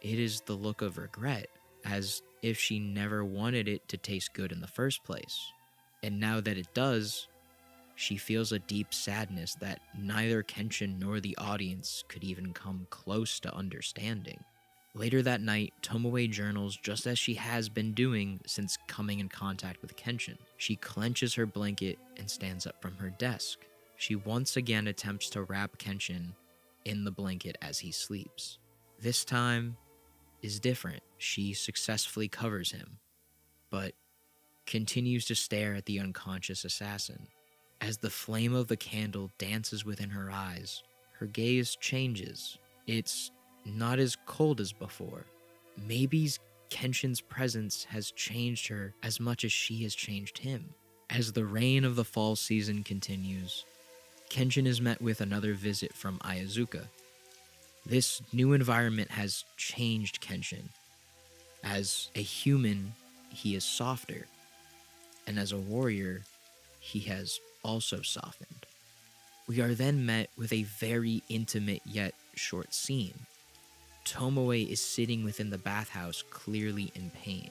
it is the look of regret, as if she never wanted it to taste good in the first place. And now that it does, she feels a deep sadness that neither Kenshin nor the audience could even come close to understanding. Later that night, Tomoe journals just as she has been doing since coming in contact with Kenshin. She clenches her blanket and stands up from her desk. She once again attempts to wrap Kenshin in the blanket as he sleeps. This time is different. She successfully covers him, but continues to stare at the unconscious assassin. As the flame of the candle dances within her eyes, her gaze changes. It's not as cold as before. Maybe Kenshin's presence has changed her as much as she has changed him. As the rain of the fall season continues, Kenshin is met with another visit from Ayazuka. This new environment has changed Kenshin. As a human, he is softer, and as a warrior, he has also softened. We are then met with a very intimate yet short scene. Tomoe is sitting within the bathhouse, clearly in pain.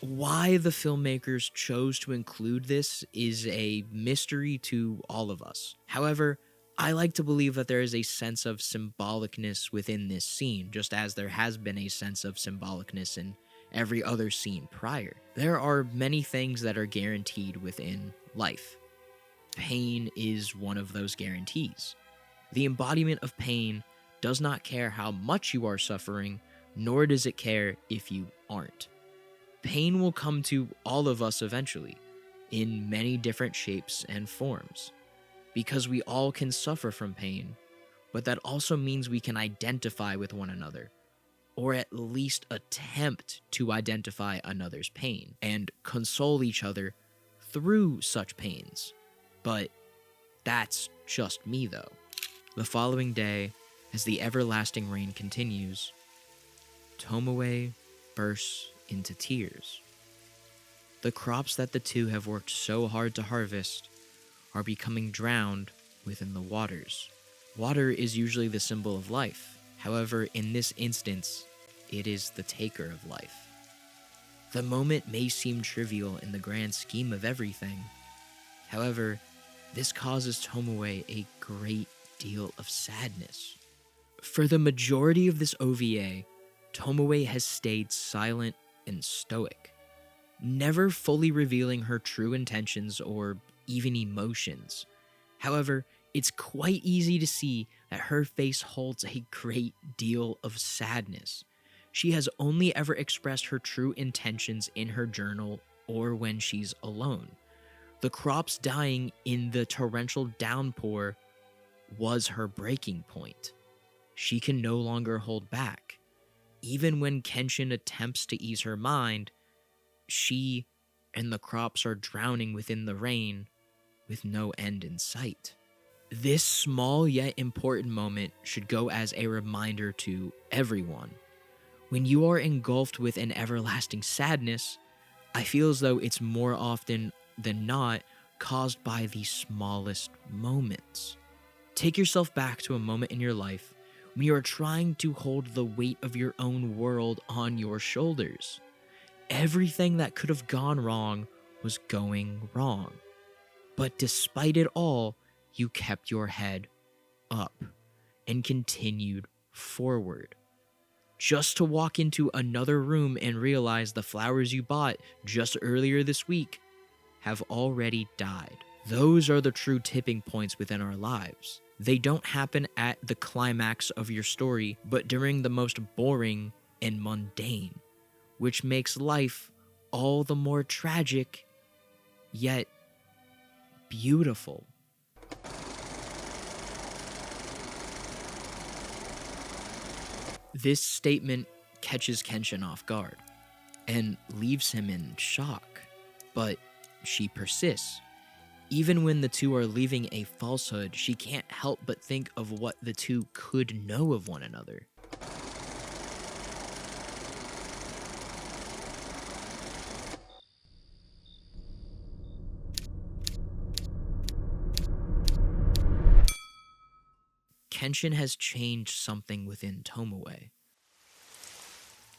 Why the filmmakers chose to include this is a mystery to all of us. However, I like to believe that there is a sense of symbolicness within this scene, just as there has been a sense of symbolicness in every other scene prior. There are many things that are guaranteed within life. Pain is one of those guarantees. The embodiment of pain does not care how much you are suffering, nor does it care if you aren't. Pain will come to all of us eventually, in many different shapes and forms, because we all can suffer from pain, but that also means we can identify with one another, or at least attempt to identify another's pain, and console each other through such pains. But that's just me, though. The following day, as the everlasting rain continues, Tomoe bursts into tears. The crops that the two have worked so hard to harvest are becoming drowned within the waters. Water is usually the symbol of life. However, in this instance, it is the taker of life. The moment may seem trivial in the grand scheme of everything. However, this causes Tomoe a great deal of sadness. For the majority of this OVA, Tomoe has stayed silent and stoic, never fully revealing her true intentions or even emotions. However, it's quite easy to see that her face holds a great deal of sadness. She has only ever expressed her true intentions in her journal or when she's alone. The crops dying in the torrential downpour was her breaking point. She can no longer hold back. Even when Kenshin attempts to ease her mind, she and the crops are drowning within the rain with no end in sight. This small yet important moment should go as a reminder to everyone. When you are engulfed with an everlasting sadness, I feel as though it's more often than not caused by the smallest moments. Take yourself back to a moment in your life when you are trying to hold the weight of your own world on your shoulders. Everything that could have gone wrong was going wrong. But despite it all, you kept your head up and continued forward. just to walk into another room and realize the flowers you bought just earlier this week have already died. Those are the true tipping points within our lives. They don't happen at the climax of your story, but during the most boring and mundane, which makes life all the more tragic, yet beautiful. This statement catches Kenshin off guard and leaves him in shock, but she persists. Even when the two are leaving a falsehood, she can't help but think of what the two could know of one another. Kenshin has changed something within Tomoe.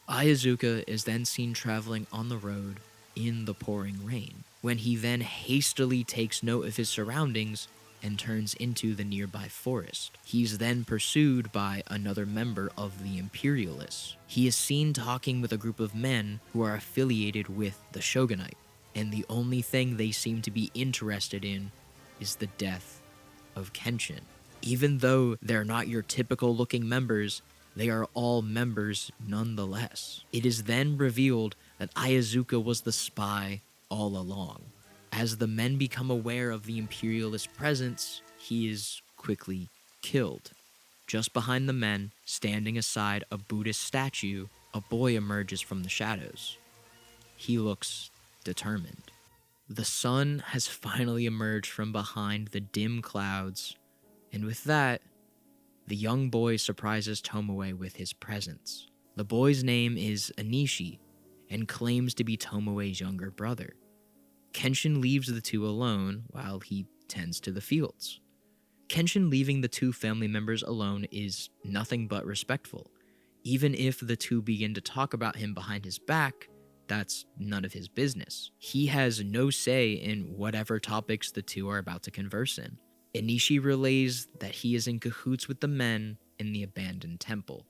Ayazuka is then seen traveling on the road in the pouring rain, when he then hastily takes note of his surroundings and turns into the nearby forest. He's then pursued by another member of the Imperialists. He is seen talking with a group of men who are affiliated with the Shogunate, and the only thing they seem to be interested in is the death of Kenshin. Even though they're not your typical looking members, they are all members nonetheless. It is then revealed that Ayazuka was the spy all along. As the men become aware of the Imperialist presence, he is quickly killed. Just behind the men, standing aside a Buddhist statue, a boy emerges from the shadows. He looks determined. The sun has finally emerged from behind the dim clouds, and with that, the young boy surprises Tomoe with his presence. The boy's name is Anishi, and claims to be Tomoe's younger brother. Kenshin leaves the two alone while he tends to the fields. Kenshin leaving the two family members alone is nothing but respectful. Even if the two begin to talk about him behind his back, that's none of his business. He has no say in whatever topics the two are about to converse in. Anishi relays that he is in cahoots with the men in the abandoned temple.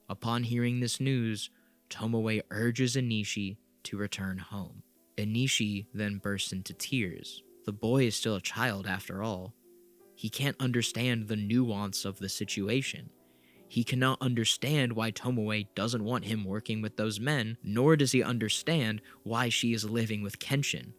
Upon hearing this news, Tomoe urges Anishi to return home. Anishi then bursts into tears. The boy is still a child after all. He can't understand the nuance of the situation. He cannot understand why Tomoe doesn't want him working with those men, nor does he understand why she is living with Kenshin.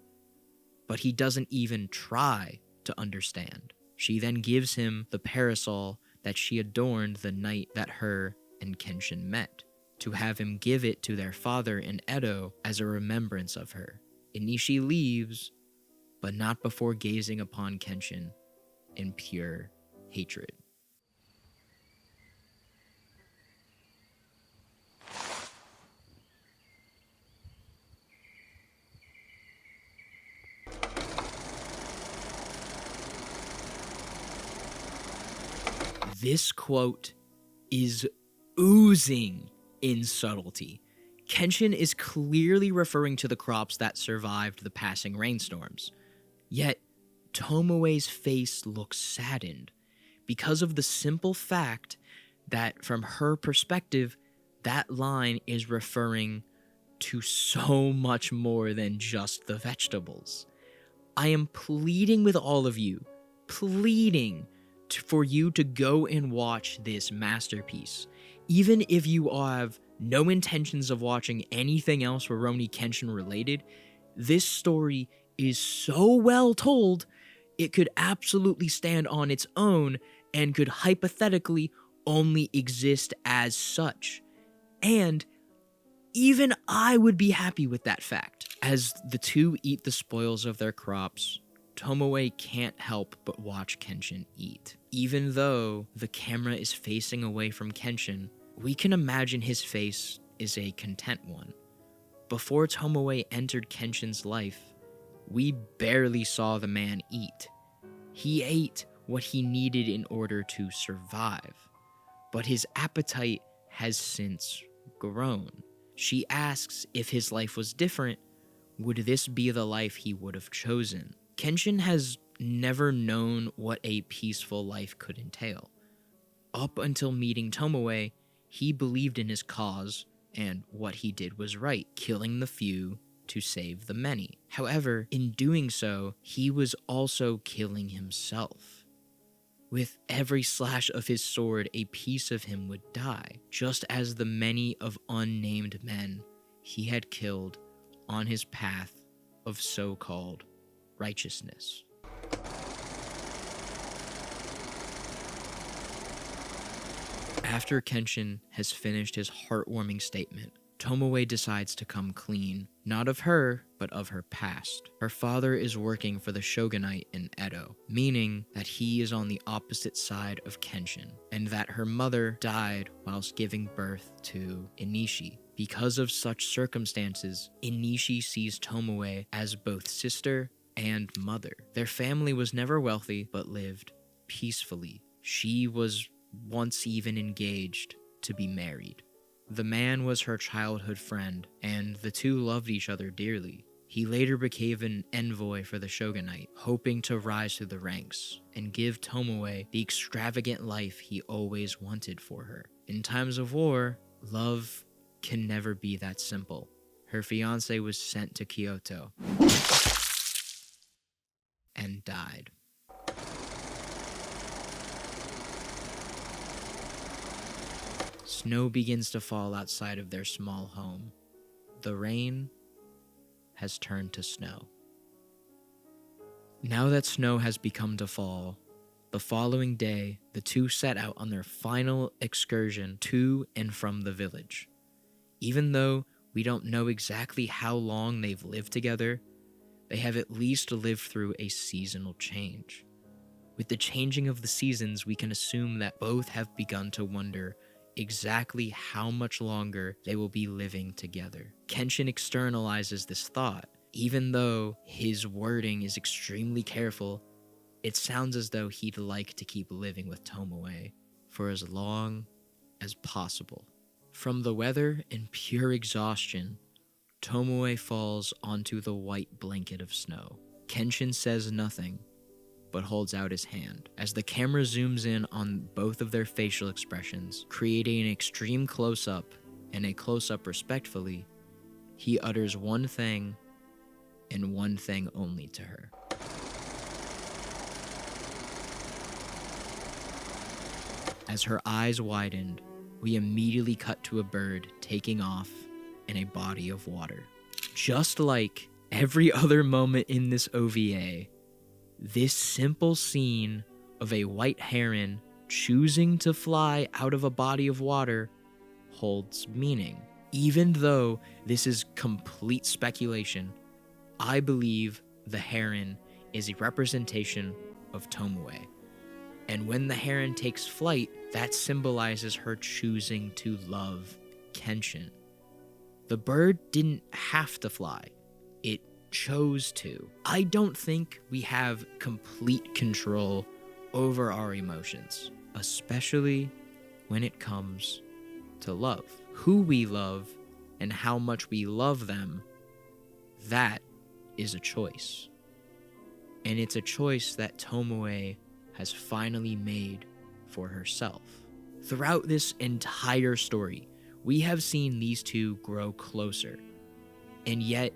But he doesn't even try to understand. She then gives him the parasol that she adorned the night that her and Kenshin met, to have him give it to their father in Edo as a remembrance of her. Anishi leaves, but not before gazing upon Kenshin in pure hatred. This quote is oozing in subtlety. Kenshin is clearly referring to the crops that survived the passing rainstorms. Yet, Tomoe's face looks saddened because of the simple fact that, from her perspective, that line is referring to so much more than just the vegetables. I am pleading with all of you, for you to go and watch this masterpiece. Even if you have no intentions of watching anything else Rurouni Kenshin related, this story is so well told, it could absolutely stand on its own and could hypothetically only exist as such. And even I would be happy with that fact. As the two eat the spoils of their crops, Tomoe can't help but watch Kenshin eat. Even though the camera is facing away from Kenshin, we can imagine his face is a content one. Before Tomoe entered Kenshin's life, we barely saw the man eat. He ate what he needed in order to survive, but his appetite has since grown. She asks if his life was different, would this be the life he would have chosen? Kenshin has never known what a peaceful life could entail. Up until meeting Tomoe, He believed in his cause, and what he did was right, killing the few to save the many. However, in doing so, he was also killing himself. With every slash of his sword, a piece of him would die, just as the many of unnamed men he had killed on his path of so-called righteousness. After Kenshin has finished his heartwarming statement, Tomoe decides to come clean, not of her, but of her past. Her father is working for the shogunate in Edo, meaning that he is on the opposite side of Kenshin, and that her mother died whilst giving birth to Inishi. Because of such circumstances, Inishi sees Tomoe as both sister and mother. Their family was never wealthy, but lived peacefully. She was once even engaged to be married. The man was her childhood friend, and the two loved each other dearly. He later became an envoy for the shogunate, hoping to rise through the ranks and give Tomoe the extravagant life he always wanted for her. In times of war, love can never be that simple. Her fiancé was sent to Kyoto and died. Snow begins to fall outside of their small home. The rain has turned to snow. Now that snow has begun to fall, the following day, the two set out on their final excursion to and from the village. Even though we don't know exactly how long they've lived together, they have at least lived through a seasonal change. With the changing of the seasons, we can assume that both have begun to wonder exactly how much longer they will be living together. Kenshin externalizes this thought. Even though his wording is extremely careful, it sounds as though he'd like to keep living with Tomoe for as long as possible. From the weather and pure exhaustion, Tomoe falls onto the white blanket of snow. Kenshin says nothing, but holds out his hand. As the camera zooms in on both of their facial expressions, creating an extreme close-up and a close-up respectfully, he utters one thing and one thing only to her. As her eyes widened, we immediately cut to a bird taking off in a body of water. Just like every other moment in this OVA, this simple scene of a white heron choosing to fly out of a body of water holds meaning. Even though this is complete speculation, I believe the heron is a representation of Tomoe. And when the heron takes flight, that symbolizes her choosing to love Kenshin. The bird didn't have to fly. It chose to. I don't think we have complete control over our emotions, especially when it comes to love. Who we love and how much we love them, that is a choice. And it's a choice that Tomoe has finally made for herself. Throughout this entire story, we have seen these two grow closer, and yet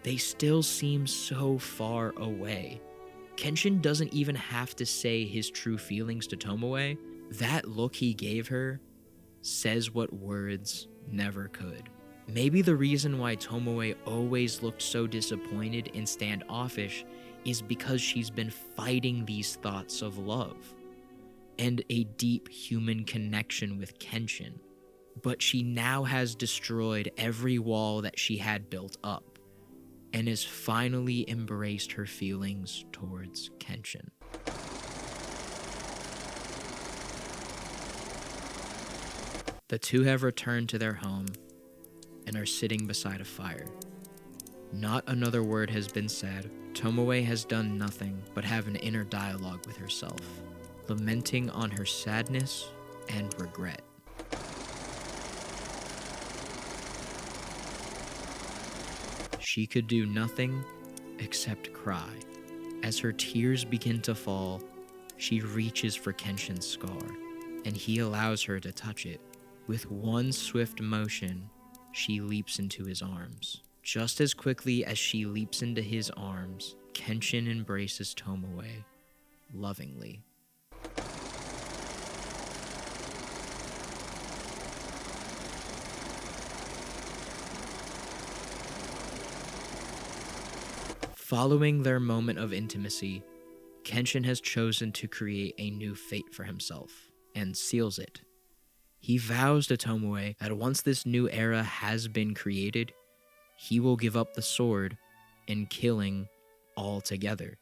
they still seem so far away. Kenshin doesn't even have to say his true feelings to Tomoe. That look he gave her says what words never could. Maybe the reason why Tomoe always looked so disappointed and standoffish is because she's been fighting these thoughts of love and a deep human connection with Kenshin. But she now has destroyed every wall that she had built up and has finally embraced her feelings towards Kenshin. The two have returned to their home and are sitting beside a fire. Not another word has been said. Tomoe has done nothing but have an inner dialogue with herself, lamenting on her sadness and regret. She could do nothing except cry. As her tears begin to fall, she reaches for Kenshin's scar, and he allows her to touch it. With one swift motion, she leaps into his arms. Just as quickly as she leaps into his arms, Kenshin embraces Tomoe lovingly. Following their moment of intimacy, Kenshin has chosen to create a new fate for himself and seals it. He vows to Tomoe that once this new era has been created, he will give up the sword and killing altogether.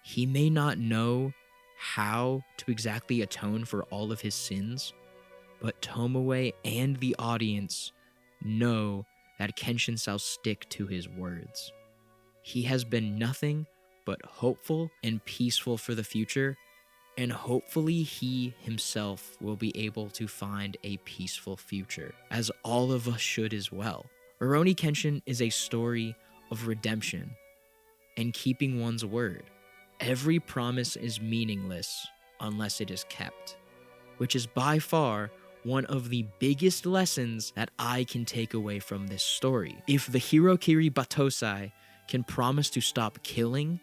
He may not know how to exactly atone for all of his sins, but Tomoe and the audience know that Kenshin shall stick to his words. He has been nothing but hopeful and peaceful for the future, and hopefully he himself will be able to find a peaceful future, as all of us should as well. Rurouni Kenshin is a story of redemption and keeping one's word. Every promise is meaningless unless it is kept, which is by far one of the biggest lessons that I can take away from this story. If the Hirokiri Batosai can promise to stop killing,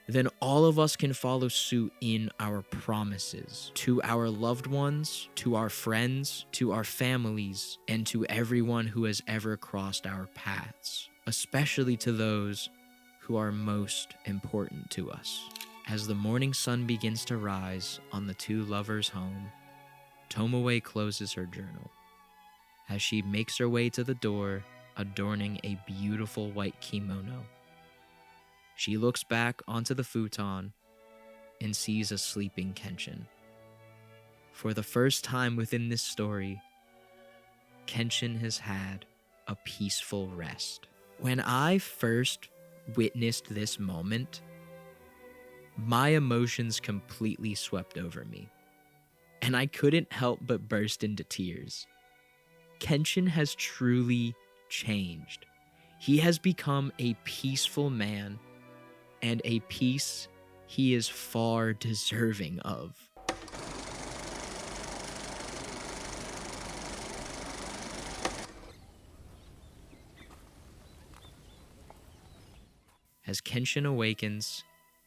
then all of us can follow suit in our promises to our loved ones, to our friends, to our families, and to everyone who has ever crossed our paths, especially to those who are most important to us. As the morning sun begins to rise on the two lovers' home, Tomoe closes her journal. As she makes her way to the door, adorning a beautiful white kimono, she looks back onto the futon and sees a sleeping Kenshin. For the first time within this story, Kenshin has had a peaceful rest. When I first witnessed this moment, my emotions completely swept over me, and I couldn't help but burst into tears. Kenshin has truly changed. He has become a peaceful man, and a peace he is far deserving of. As Kenshin awakens,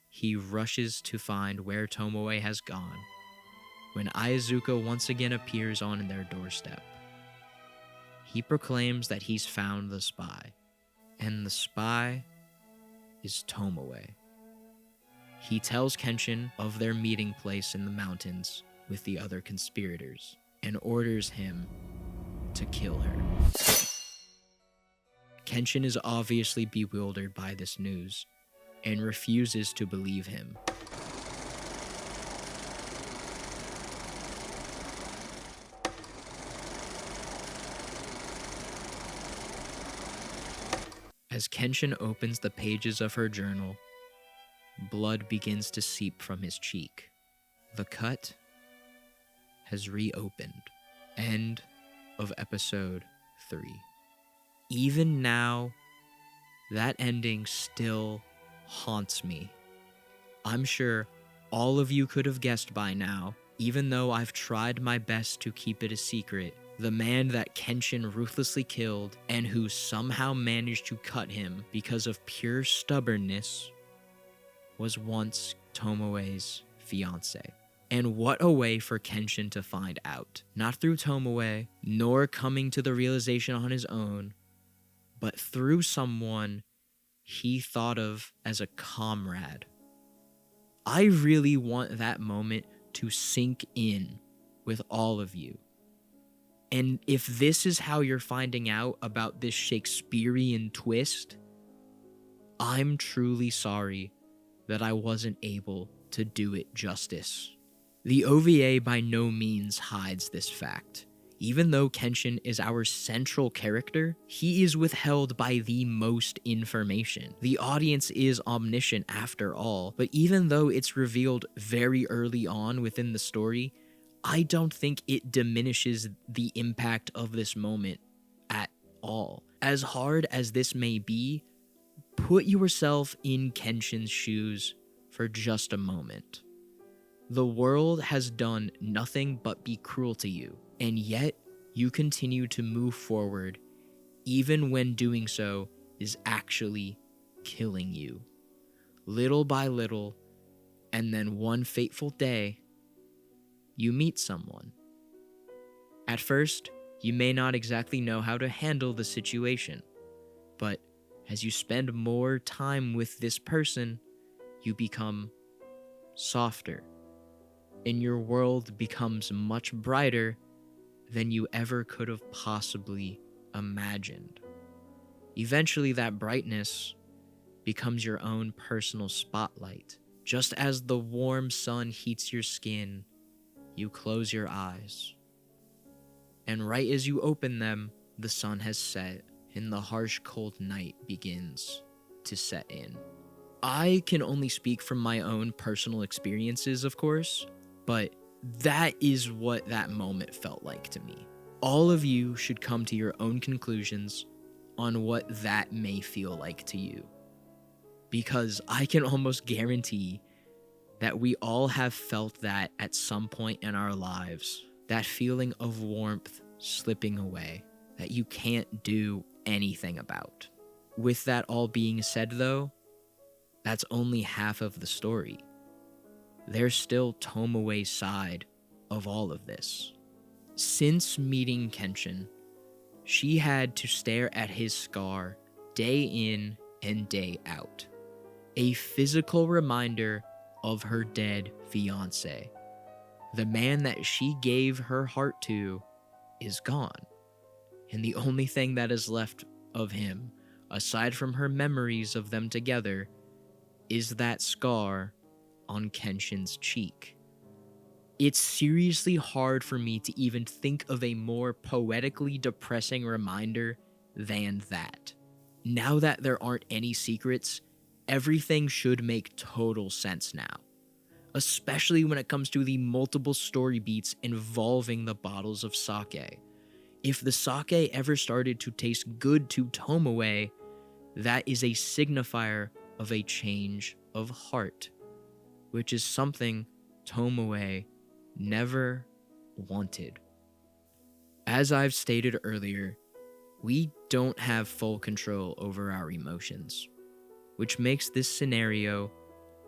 he rushes to find where Tomoe has gone, when Aizuka once again appears on their doorstep. He proclaims that he's found the spy, and the spy is Tomoe. He tells Kenshin of their meeting place in the mountains with the other conspirators and orders him to kill her. Kenshin is obviously bewildered by this news and refuses to believe him. As Kenshin opens the pages of her journal, blood begins to seep from his cheek. The cut has reopened. End of episode 3. Even now, that ending still haunts me. I'm sure all of you could have guessed by now, even though I've tried my best to keep it a secret. The man that Kenshin ruthlessly killed and who somehow managed to cut him because of pure stubbornness was once Tomoe's fiancé. And what a way for Kenshin to find out. Not through Tomoe, nor coming to the realization on his own, but through someone he thought of as a comrade. I really want that moment to sink in with all of you. And if this is how you're finding out about this Shakespearean twist, I'm truly sorry that I wasn't able to do it justice. The OVA by no means hides this fact. Even though Kenshin is our central character, he is withheld by the most information. The audience is omniscient after all, but even though it's revealed very early on within the story, I don't think it diminishes the impact of this moment at all. As hard as this may be, put yourself in Kenshin's shoes for just a moment. The world has done nothing but be cruel to you, and yet you continue to move forward even when doing so is actually killing you. Little by little, and then one fateful day, you meet someone. At first, you may not exactly know how to handle the situation, but as you spend more time with this person, you become softer, and your world becomes much brighter than you ever could have possibly imagined. Eventually, that brightness becomes your own personal spotlight. Just as the warm sun heats your skin, you close your eyes. And right as you open them, the sun has set, and the harsh, cold night begins to set in. I can only speak from my own personal experiences, of course, but that is what that moment felt like to me. All of you should come to your own conclusions on what that may feel like to you, because I can almost guarantee that we all have felt that at some point in our lives, that feeling of warmth slipping away that you can't do anything about. With that all being said, though, that's only half of the story. There's still Tomoe's side of all of this. Since meeting Kenshin, she had to stare at his scar day in and day out. A physical reminder of her dead fiancé. The man that she gave her heart to is gone. And the only thing that is left of him, aside from her memories of them together, is that scar on Kenshin's cheek. It's seriously hard for me to even think of a more poetically depressing reminder than that. Now that there aren't any secrets, everything should make total sense now, especially when it comes to the multiple story beats involving the bottles of sake. If the sake ever started to taste good to Tomoe, that is a signifier of a change of heart, which is something Tomoe never wanted. As I've stated earlier, we don't have full control over our emotions, which makes this scenario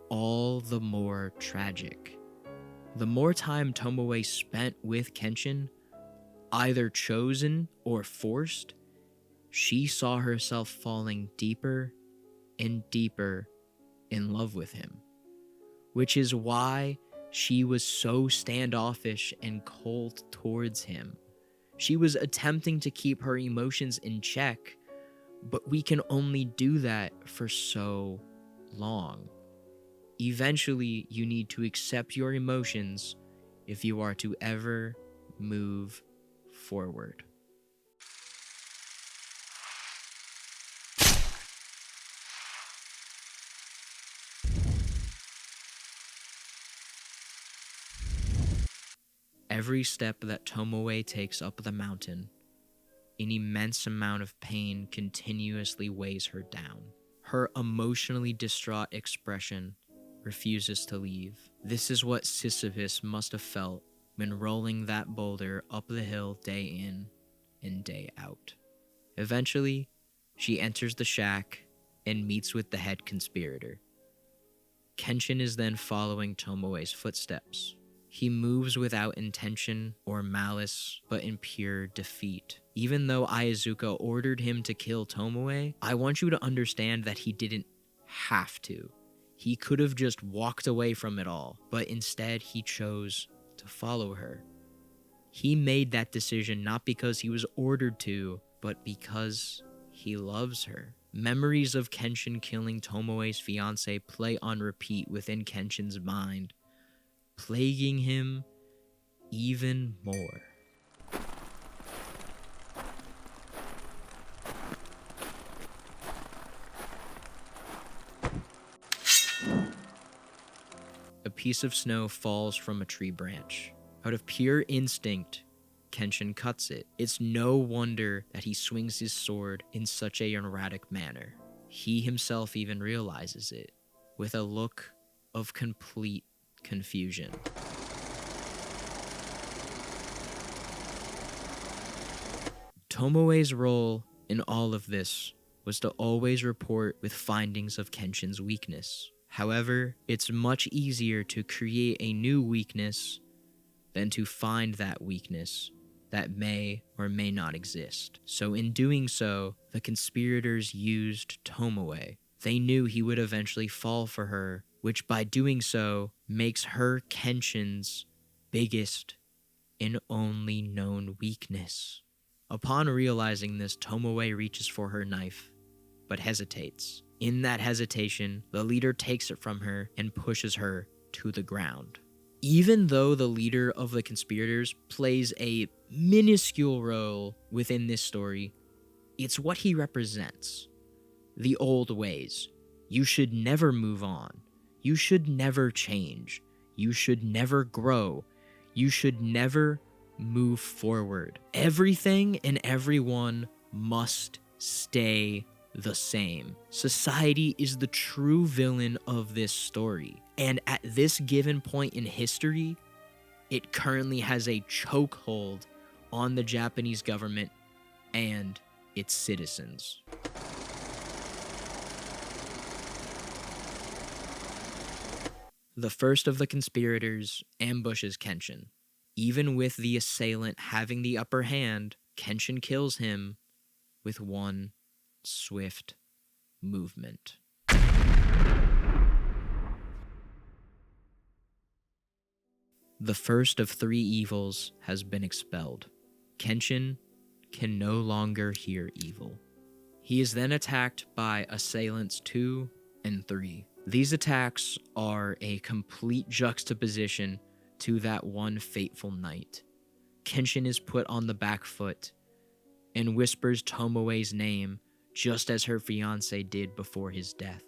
all the more tragic. The more time Tomoe spent with Kenshin, either chosen or forced, she saw herself falling deeper and deeper in love with him, which is why she was so standoffish and cold towards him. She was attempting to keep her emotions in check, but we can only do that for so long. Eventually, you need to accept your emotions if you are to ever move forward. Every step that Tomoe takes up the mountain, an immense amount of pain continuously weighs her down. Her emotionally distraught expression refuses to leave. This is what Sisyphus must have felt when rolling that boulder up the hill day in and day out. Eventually, she enters the shack and meets with the head conspirator. Kenshin is then following Tomoe's footsteps. He moves without intention or malice, but in pure defeat. Even though Aizuka ordered him to kill Tomoe, I want you to understand that he didn't have to. He could have just walked away from it all, but instead he chose to follow her. He made that decision not because he was ordered to, but because he loves her. Memories of Kenshin killing Tomoe's fiancé play on repeat within Kenshin's mind, plaguing him even more. A piece of snow falls from a tree branch. Out of pure instinct, Kenshin cuts it. It's no wonder that he swings his sword in such an erratic manner. He himself even realizes it, with a look of complete confusion. Tomoe's role in all of this was to always report with findings of Kenshin's weakness. However, it's much easier to create a new weakness than to find that weakness that may or may not exist. So in doing so, the conspirators used Tomoe. They knew he would eventually fall for her, which by doing so makes her Kenshin's biggest and only known weakness. Upon realizing this, Tomoe reaches for her knife, but hesitates. In that hesitation, the leader takes it from her and pushes her to the ground. Even though the leader of the conspirators plays a minuscule role within this story, it's what he represents. The old ways. You should never move on. You should never change. You should never grow. You should never move forward. Everything and everyone must stay the same. Society is the true villain of this story. And at this given point in history, it currently has a chokehold on the Japanese government and its citizens. The first of the conspirators ambushes Kenshin. Even with the assailant having the upper hand, Kenshin kills him with one swift movement. The first of three evils has been expelled. Kenshin can no longer hear evil. He is then attacked by assailants 2 and 3. These attacks are a complete juxtaposition to that one fateful night. Kenshin is put on the back foot and whispers Tomoe's name just as her fiancé did before his death.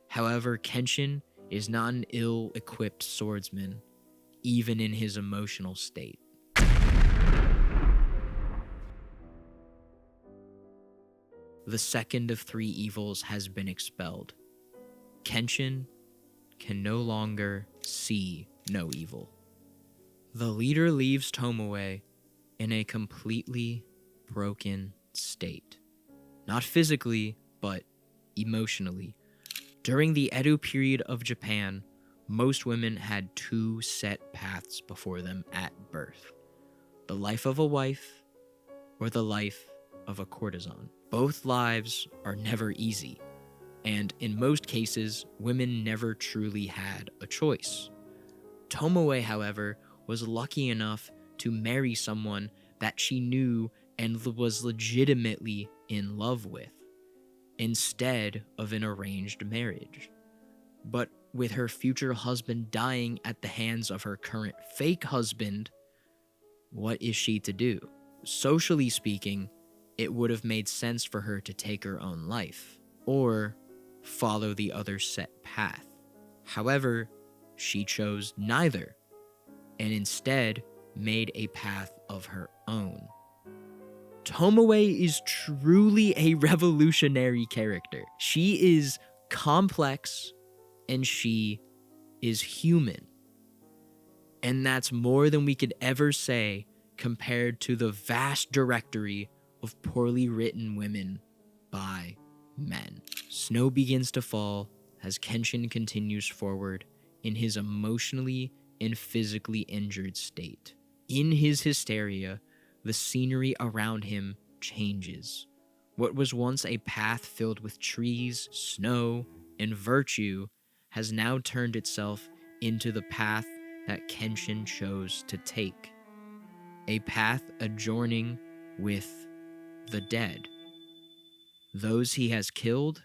However, Kenshin is not an ill-equipped swordsman, even in his emotional state. The second of three evils has been expelled. Kenshin can no longer see no evil. The leader leaves Tomoe in a completely broken state. Not physically, but emotionally. During the Edo period of Japan, most women had two set paths before them at birth: the life of a wife or the life of a courtesan. Both lives are never easy, and in most cases, women never truly had a choice. Tomoe, however, was lucky enough to marry someone that she knew and was legitimately in love with, instead of an arranged marriage. But with her future husband dying at the hands of her current fake husband, what is she to do? Socially speaking, it would have made sense for her to take her own life, or follow the other set path. However, she chose neither, and instead made a path of her own. Tomoe is truly a revolutionary character. She is complex, and she is human. And that's more than we could ever say compared to the vast directory of poorly written women by men. Snow begins to fall as Kenshin continues forward in his emotionally and physically injured state. In his hysteria, the scenery around him changes. What was once a path filled with trees, snow, and virtue has now turned itself into the path that Kenshin chose to take. A path adjoining with the dead. Those he has killed,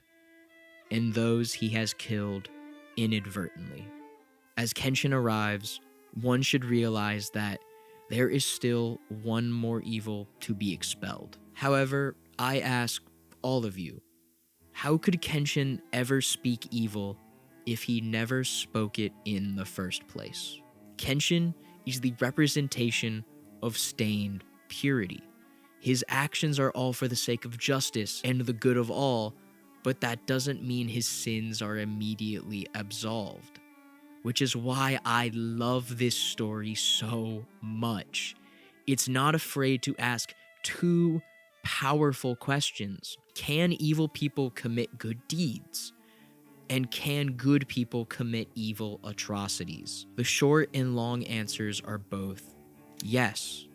and those he has killed inadvertently. As Kenshin arrives, one should realize that there is still one more evil to be expelled. However, I ask all of you, how could Kenshin ever speak evil if he never spoke it in the first place? Kenshin is the representation of stained purity. His actions are all for the sake of justice and the good of all, but that doesn't mean his sins are immediately absolved. Which is why I love this story so much. It's not afraid to ask two powerful questions. Can evil people commit good deeds? And can good people commit evil atrocities? The short and long answers are both yes.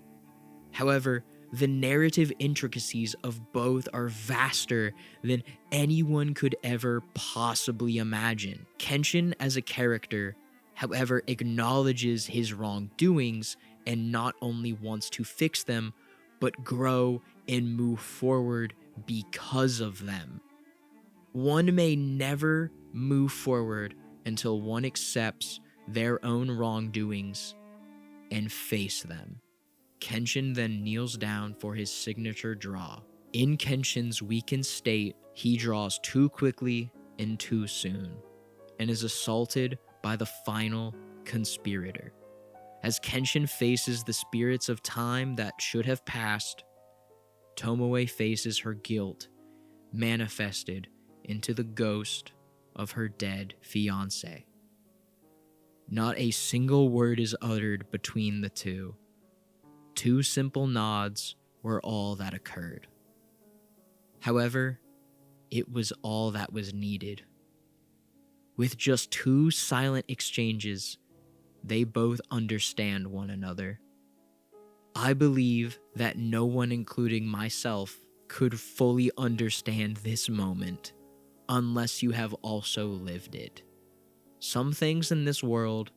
However, the narrative intricacies of both are vaster than anyone could ever possibly imagine. Kenshin as a character, however, acknowledges his wrongdoings and not only wants to fix them, but grow and move forward because of them. One may never move forward until one accepts their own wrongdoings and face them. Kenshin then kneels down for his signature draw. In Kenshin's weakened state, he draws too quickly and too soon, and is assaulted by the final conspirator. As Kenshin faces the spirits of time that should have passed, Tomoe faces her guilt manifested into the ghost of her dead fiancé. Not a single word is uttered between the two. Two simple nods were all that occurred. However, it was all that was needed. With just two silent exchanges, they both understand one another. I believe that no one, including myself, could fully understand this moment unless you have also lived it. Some things in this world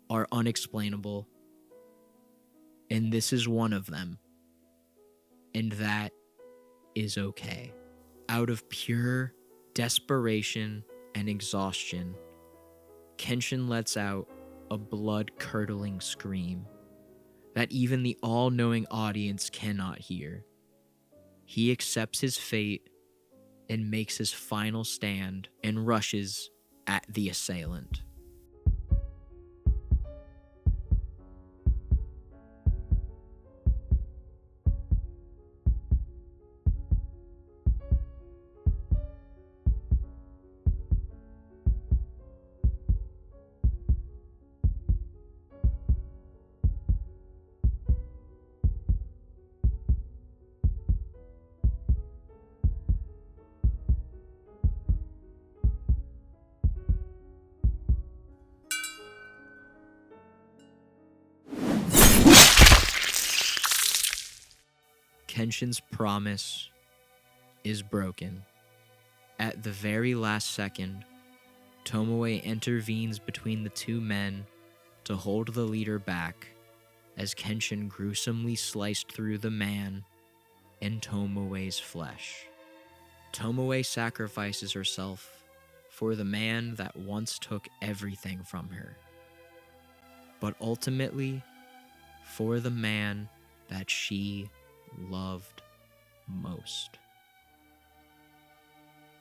are unexplainable, and this is one of them, and that is okay. Out of pure desperation and exhaustion, Kenshin lets out a blood-curdling scream that even the all-knowing audience cannot hear. He accepts his fate and makes his final stand and rushes at the assailant. Kenshin's promise is broken. At the very last second, Tomoe intervenes between the two men to hold the leader back as Kenshin gruesomely sliced through the man and Tomoe's flesh. Tomoe sacrifices herself for the man that once took everything from her, but ultimately for the man that she loved most.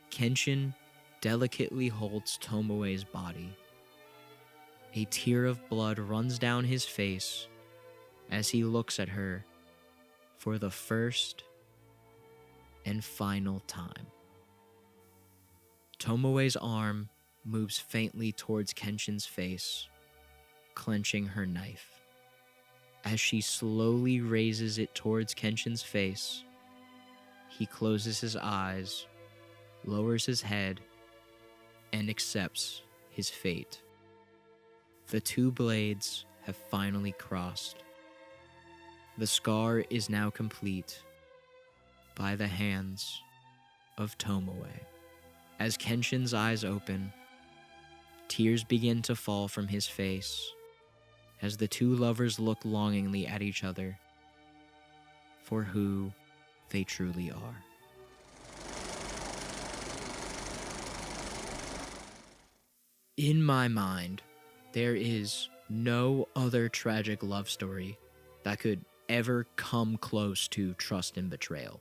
Kenshin delicately holds Tomoe's body. A tear of blood runs down his face as he looks at her for the first and final time. Tomoe's arm moves faintly towards Kenshin's face, clenching her knife. As she slowly raises it towards Kenshin's face, he closes his eyes, lowers his head, and accepts his fate. The two blades have finally crossed. The scar is now complete by the hands of Tomoe. As Kenshin's eyes open, tears begin to fall from his face as the two lovers look longingly at each other for who they truly are. In my mind, there is no other tragic love story that could ever come close to trust and betrayal.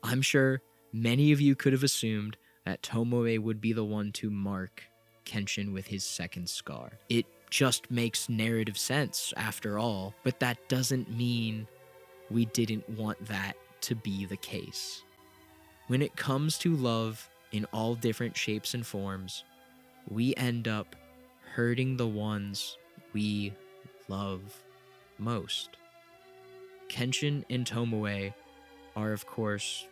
I'm sure many of you could have assumed that Tomoe would be the one to mark Kenshin with his second scar. It just makes narrative sense after all, but that doesn't mean we didn't want that to be the case. When it comes to love in all different shapes and forms, we end up hurting the ones we love most. Kenshin and Tomoe are, of course,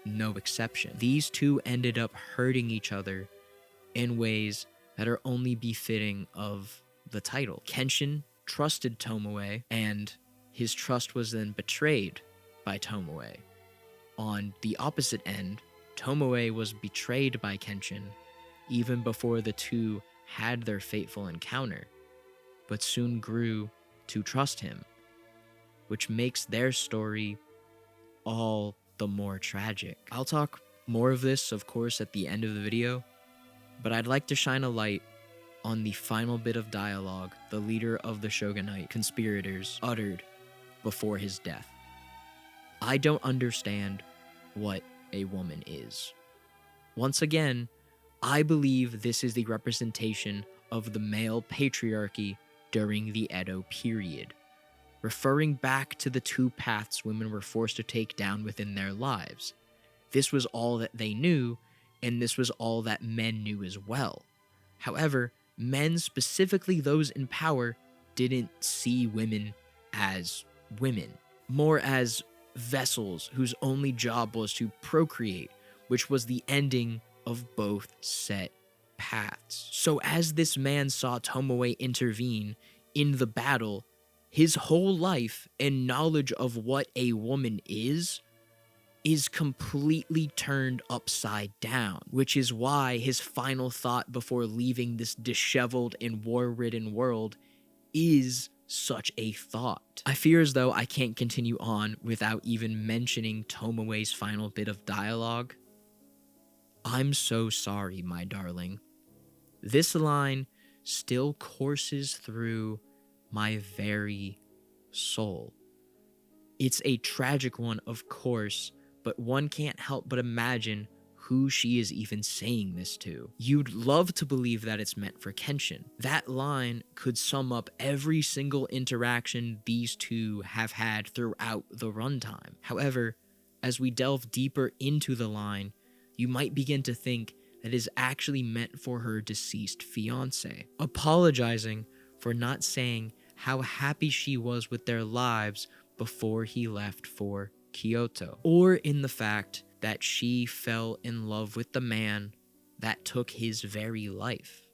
no exception. These two ended up hurting each other in ways that are only befitting of the title. Kenshin trusted Tomoe, and his trust was then betrayed by Tomoe. On the opposite end, Tomoe was betrayed by Kenshin even before the two had their fateful encounter, but soon grew to trust him, which makes their story all the more tragic. I'll talk more of this, of course, at the end of the video, but I'd like to shine a light on the final bit of dialogue the leader of the shogunate conspirators uttered before his death. I don't understand what a woman is. Once again, I believe this is the representation of the male patriarchy during the Edo period, referring back to the two paths women were forced to take down within their lives. This was all that they knew, and this was all that men knew as well. However, men, specifically those in power, didn't see women as women, more as vessels whose only job was to procreate, which was the ending of both set paths. So as this man saw Tomoe intervene in the battle, his whole life and knowledge of what a woman is completely turned upside down, which is why his final thought before leaving this disheveled and war-ridden world is such a thought. I fear as though I can't continue on without even mentioning Tomoe's final bit of dialogue. "I'm so sorry, my darling." This line still courses through my very soul. It's a tragic one, of course, but one can't help but imagine who she is even saying this to. You'd love to believe that it's meant for Kenshin. That line could sum up every single interaction these two have had throughout the runtime. However, as we delve deeper into the line, you might begin to think that it is actually meant for her deceased fiancé, apologizing for not saying how happy she was with their lives before he left for Kyoto, or in the fact that she fell in love with the man that took his very life.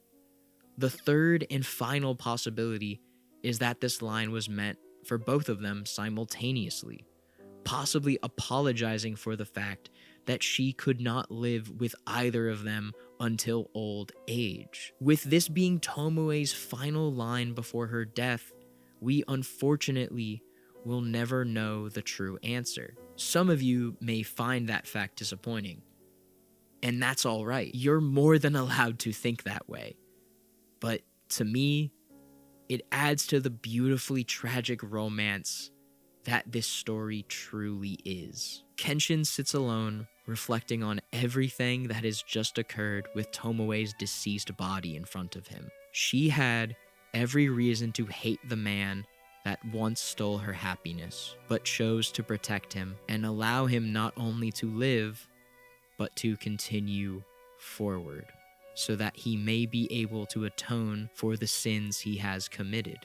The third and final possibility is that this line was meant for both of them simultaneously, possibly apologizing for the fact that she could not live with either of them until old age. With this being Tomoe's final line before her death, we unfortunately will never know the true answer. Some of you may find that fact disappointing, and that's all right. You're more than allowed to think that way. But to me, it adds to the beautifully tragic romance that this story truly is. Kenshin sits alone, reflecting on everything that has just occurred with Tomoe's deceased body in front of him. She had every reason to hate the man that once stole her happiness, but chose to protect him and allow him not only to live, but to continue forward, so that he may be able to atone for the sins he has committed,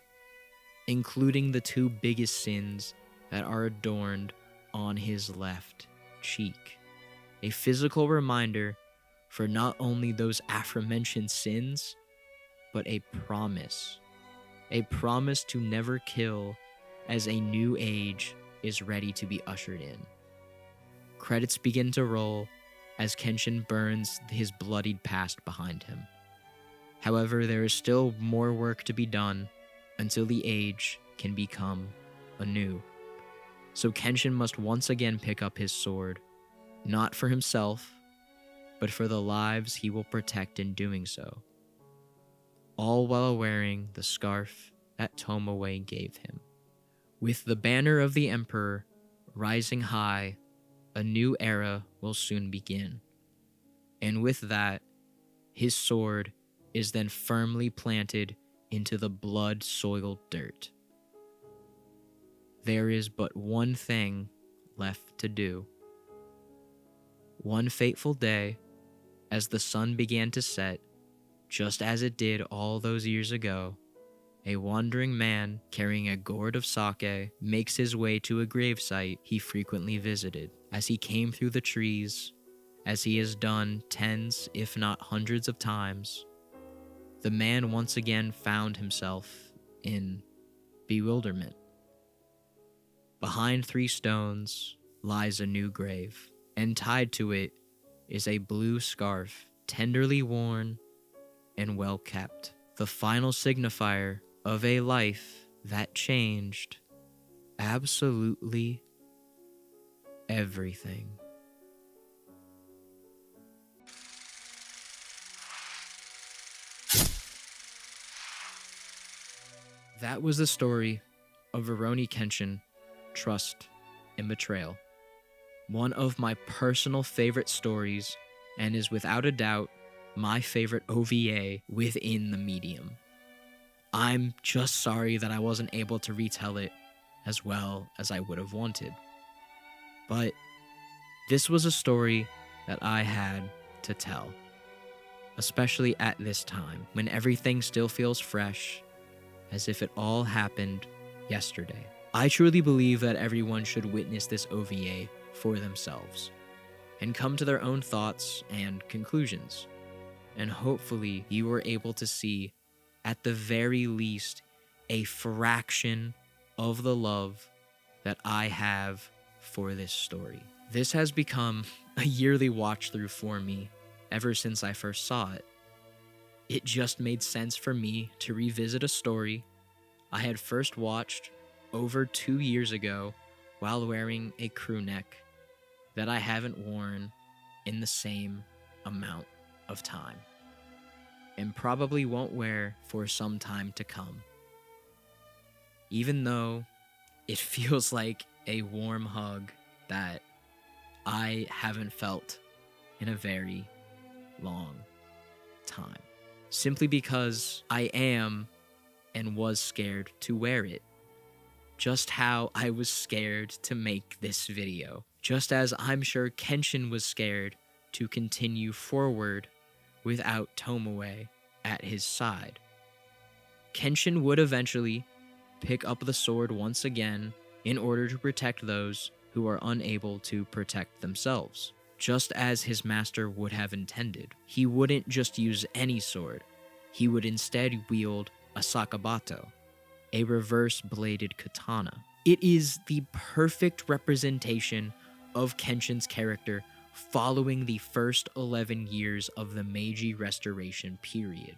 including the two biggest sins that are adorned on his left cheek. A physical reminder for not only those aforementioned sins, but a promise to never kill as a new age is ready to be ushered in. Credits begin to roll as Kenshin burns his bloodied past behind him. However, there is still more work to be done until the age can become anew. So Kenshin must once again pick up his sword, not for himself, but for the lives he will protect in doing so, all while wearing the scarf that Tomoe gave him. With the banner of the Emperor rising high, a new era will soon begin. And with that, his sword is then firmly planted into the blood-soiled dirt. There is but one thing left to do. One fateful day, as the sun began to set, just as it did all those years ago, a wandering man carrying a gourd of sake makes his way to a gravesite he frequently visited. as he came through the trees, as he has done tens, if not hundreds of times, the man once again found himself in bewilderment. Behind 3 stones lies a new grave, and tied to it is a blue scarf, tenderly worn and well kept, the final signifier of a life that changed absolutely everything. That was the story of Rurouni Kenshin, Trust and Betrayal. One of my personal favorite stories, and is without a doubt my favorite OVA within the medium. I'm just sorry that I wasn't able to retell it as well as I would have wanted. But this was a story that I had to tell, especially at this time when everything still feels fresh, as if it all happened yesterday. I truly believe that everyone should witness this OVA for themselves and come to their own thoughts and conclusions. And hopefully you were able to see, at the very least, a fraction of the love that I have for this story. This has become a yearly watch through for me ever since I first saw it. It just made sense for me to revisit a story I had first watched over 2 years ago while wearing a crew neck that I haven't worn in the same amount of time, and probably won't wear for some time to come. Even though it feels like a warm hug that I haven't felt in a very long time. Simply because I am and was scared to wear it. Just how I was scared to make this video. Just as I'm sure Kenshin was scared to continue forward without Tomoe at his side. Kenshin would eventually pick up the sword once again in order to protect those who are unable to protect themselves, just as his master would have intended. He wouldn't just use any sword. He would instead wield a sakabato, a reverse-bladed katana. It is the perfect representation of Kenshin's character following the first 11 years of the Meiji Restoration period.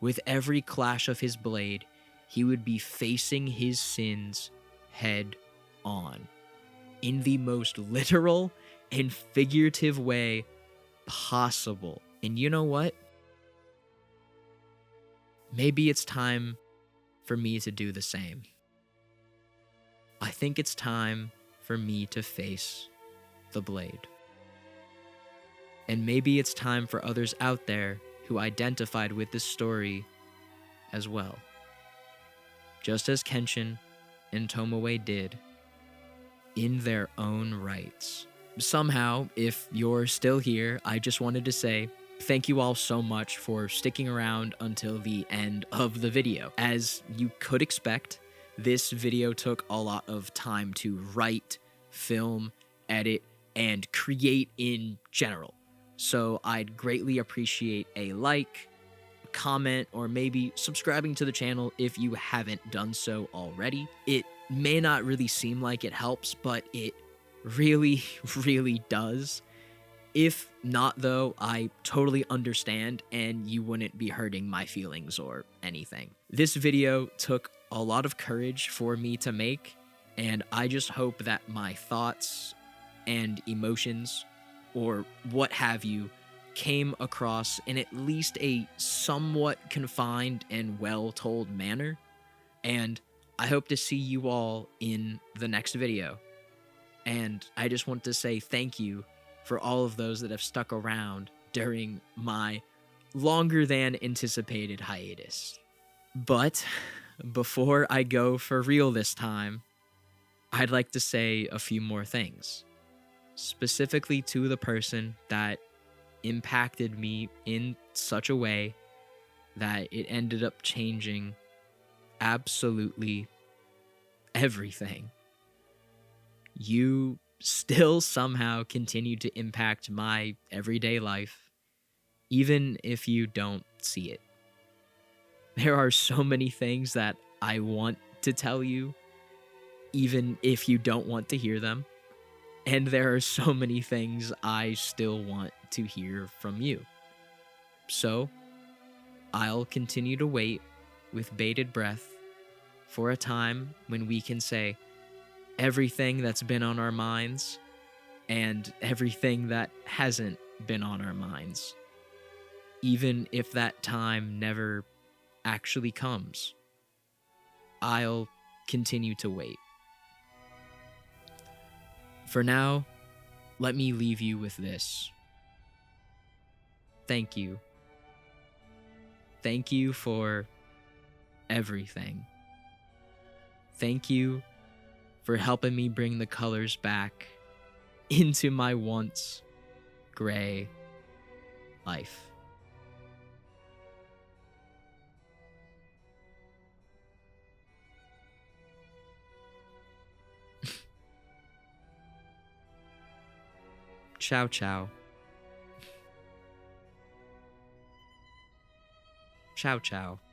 With every clash of his blade, he would be facing his sins head on, in the most literal and figurative way possible. And you know what? Maybe it's time for me to do the same. I think it's time for me to face the blade. And maybe it's time for others out there who identified with this story as well. Just as Kenshin and Tomoe did in their own rights. Somehow, if you're still here, I just wanted to say thank you all so much for sticking around until the end of the video. As you could expect, this video took a lot of time to write, film, edit, and create in general. So I'd greatly appreciate a like, comment, or maybe subscribing to the channel if you haven't done so already. It may not really seem like it helps, but it really, really does. If not, though, I totally understand, and you wouldn't be hurting my feelings or anything. This video took a lot of courage for me to make, and I just hope that my thoughts and emotions, or what have you, came across in at least a somewhat confined and well-told manner, and I hope to see you all in the next video. And I just want to say thank you for all of those that have stuck around during my longer than anticipated hiatus. But before I go for real this time, I'd like to say a few more things, specifically to the person that impacted me in such a way that it ended up changing absolutely everything. You still somehow continue to impact my everyday life, even if you don't see it. There are so many things that I want to tell you, even if you don't want to hear them. And there are so many things I still want to hear from you. So, I'll continue to wait with bated breath for a time when we can say everything that's been on our minds and everything that hasn't been on our minds, even if that time never actually comes. I'll continue to wait. For now, let me leave you with this. Thank you. Thank you for everything. Thank you for helping me bring the colors back into my once gray life. Ciao, ciao. Ciao, ciao.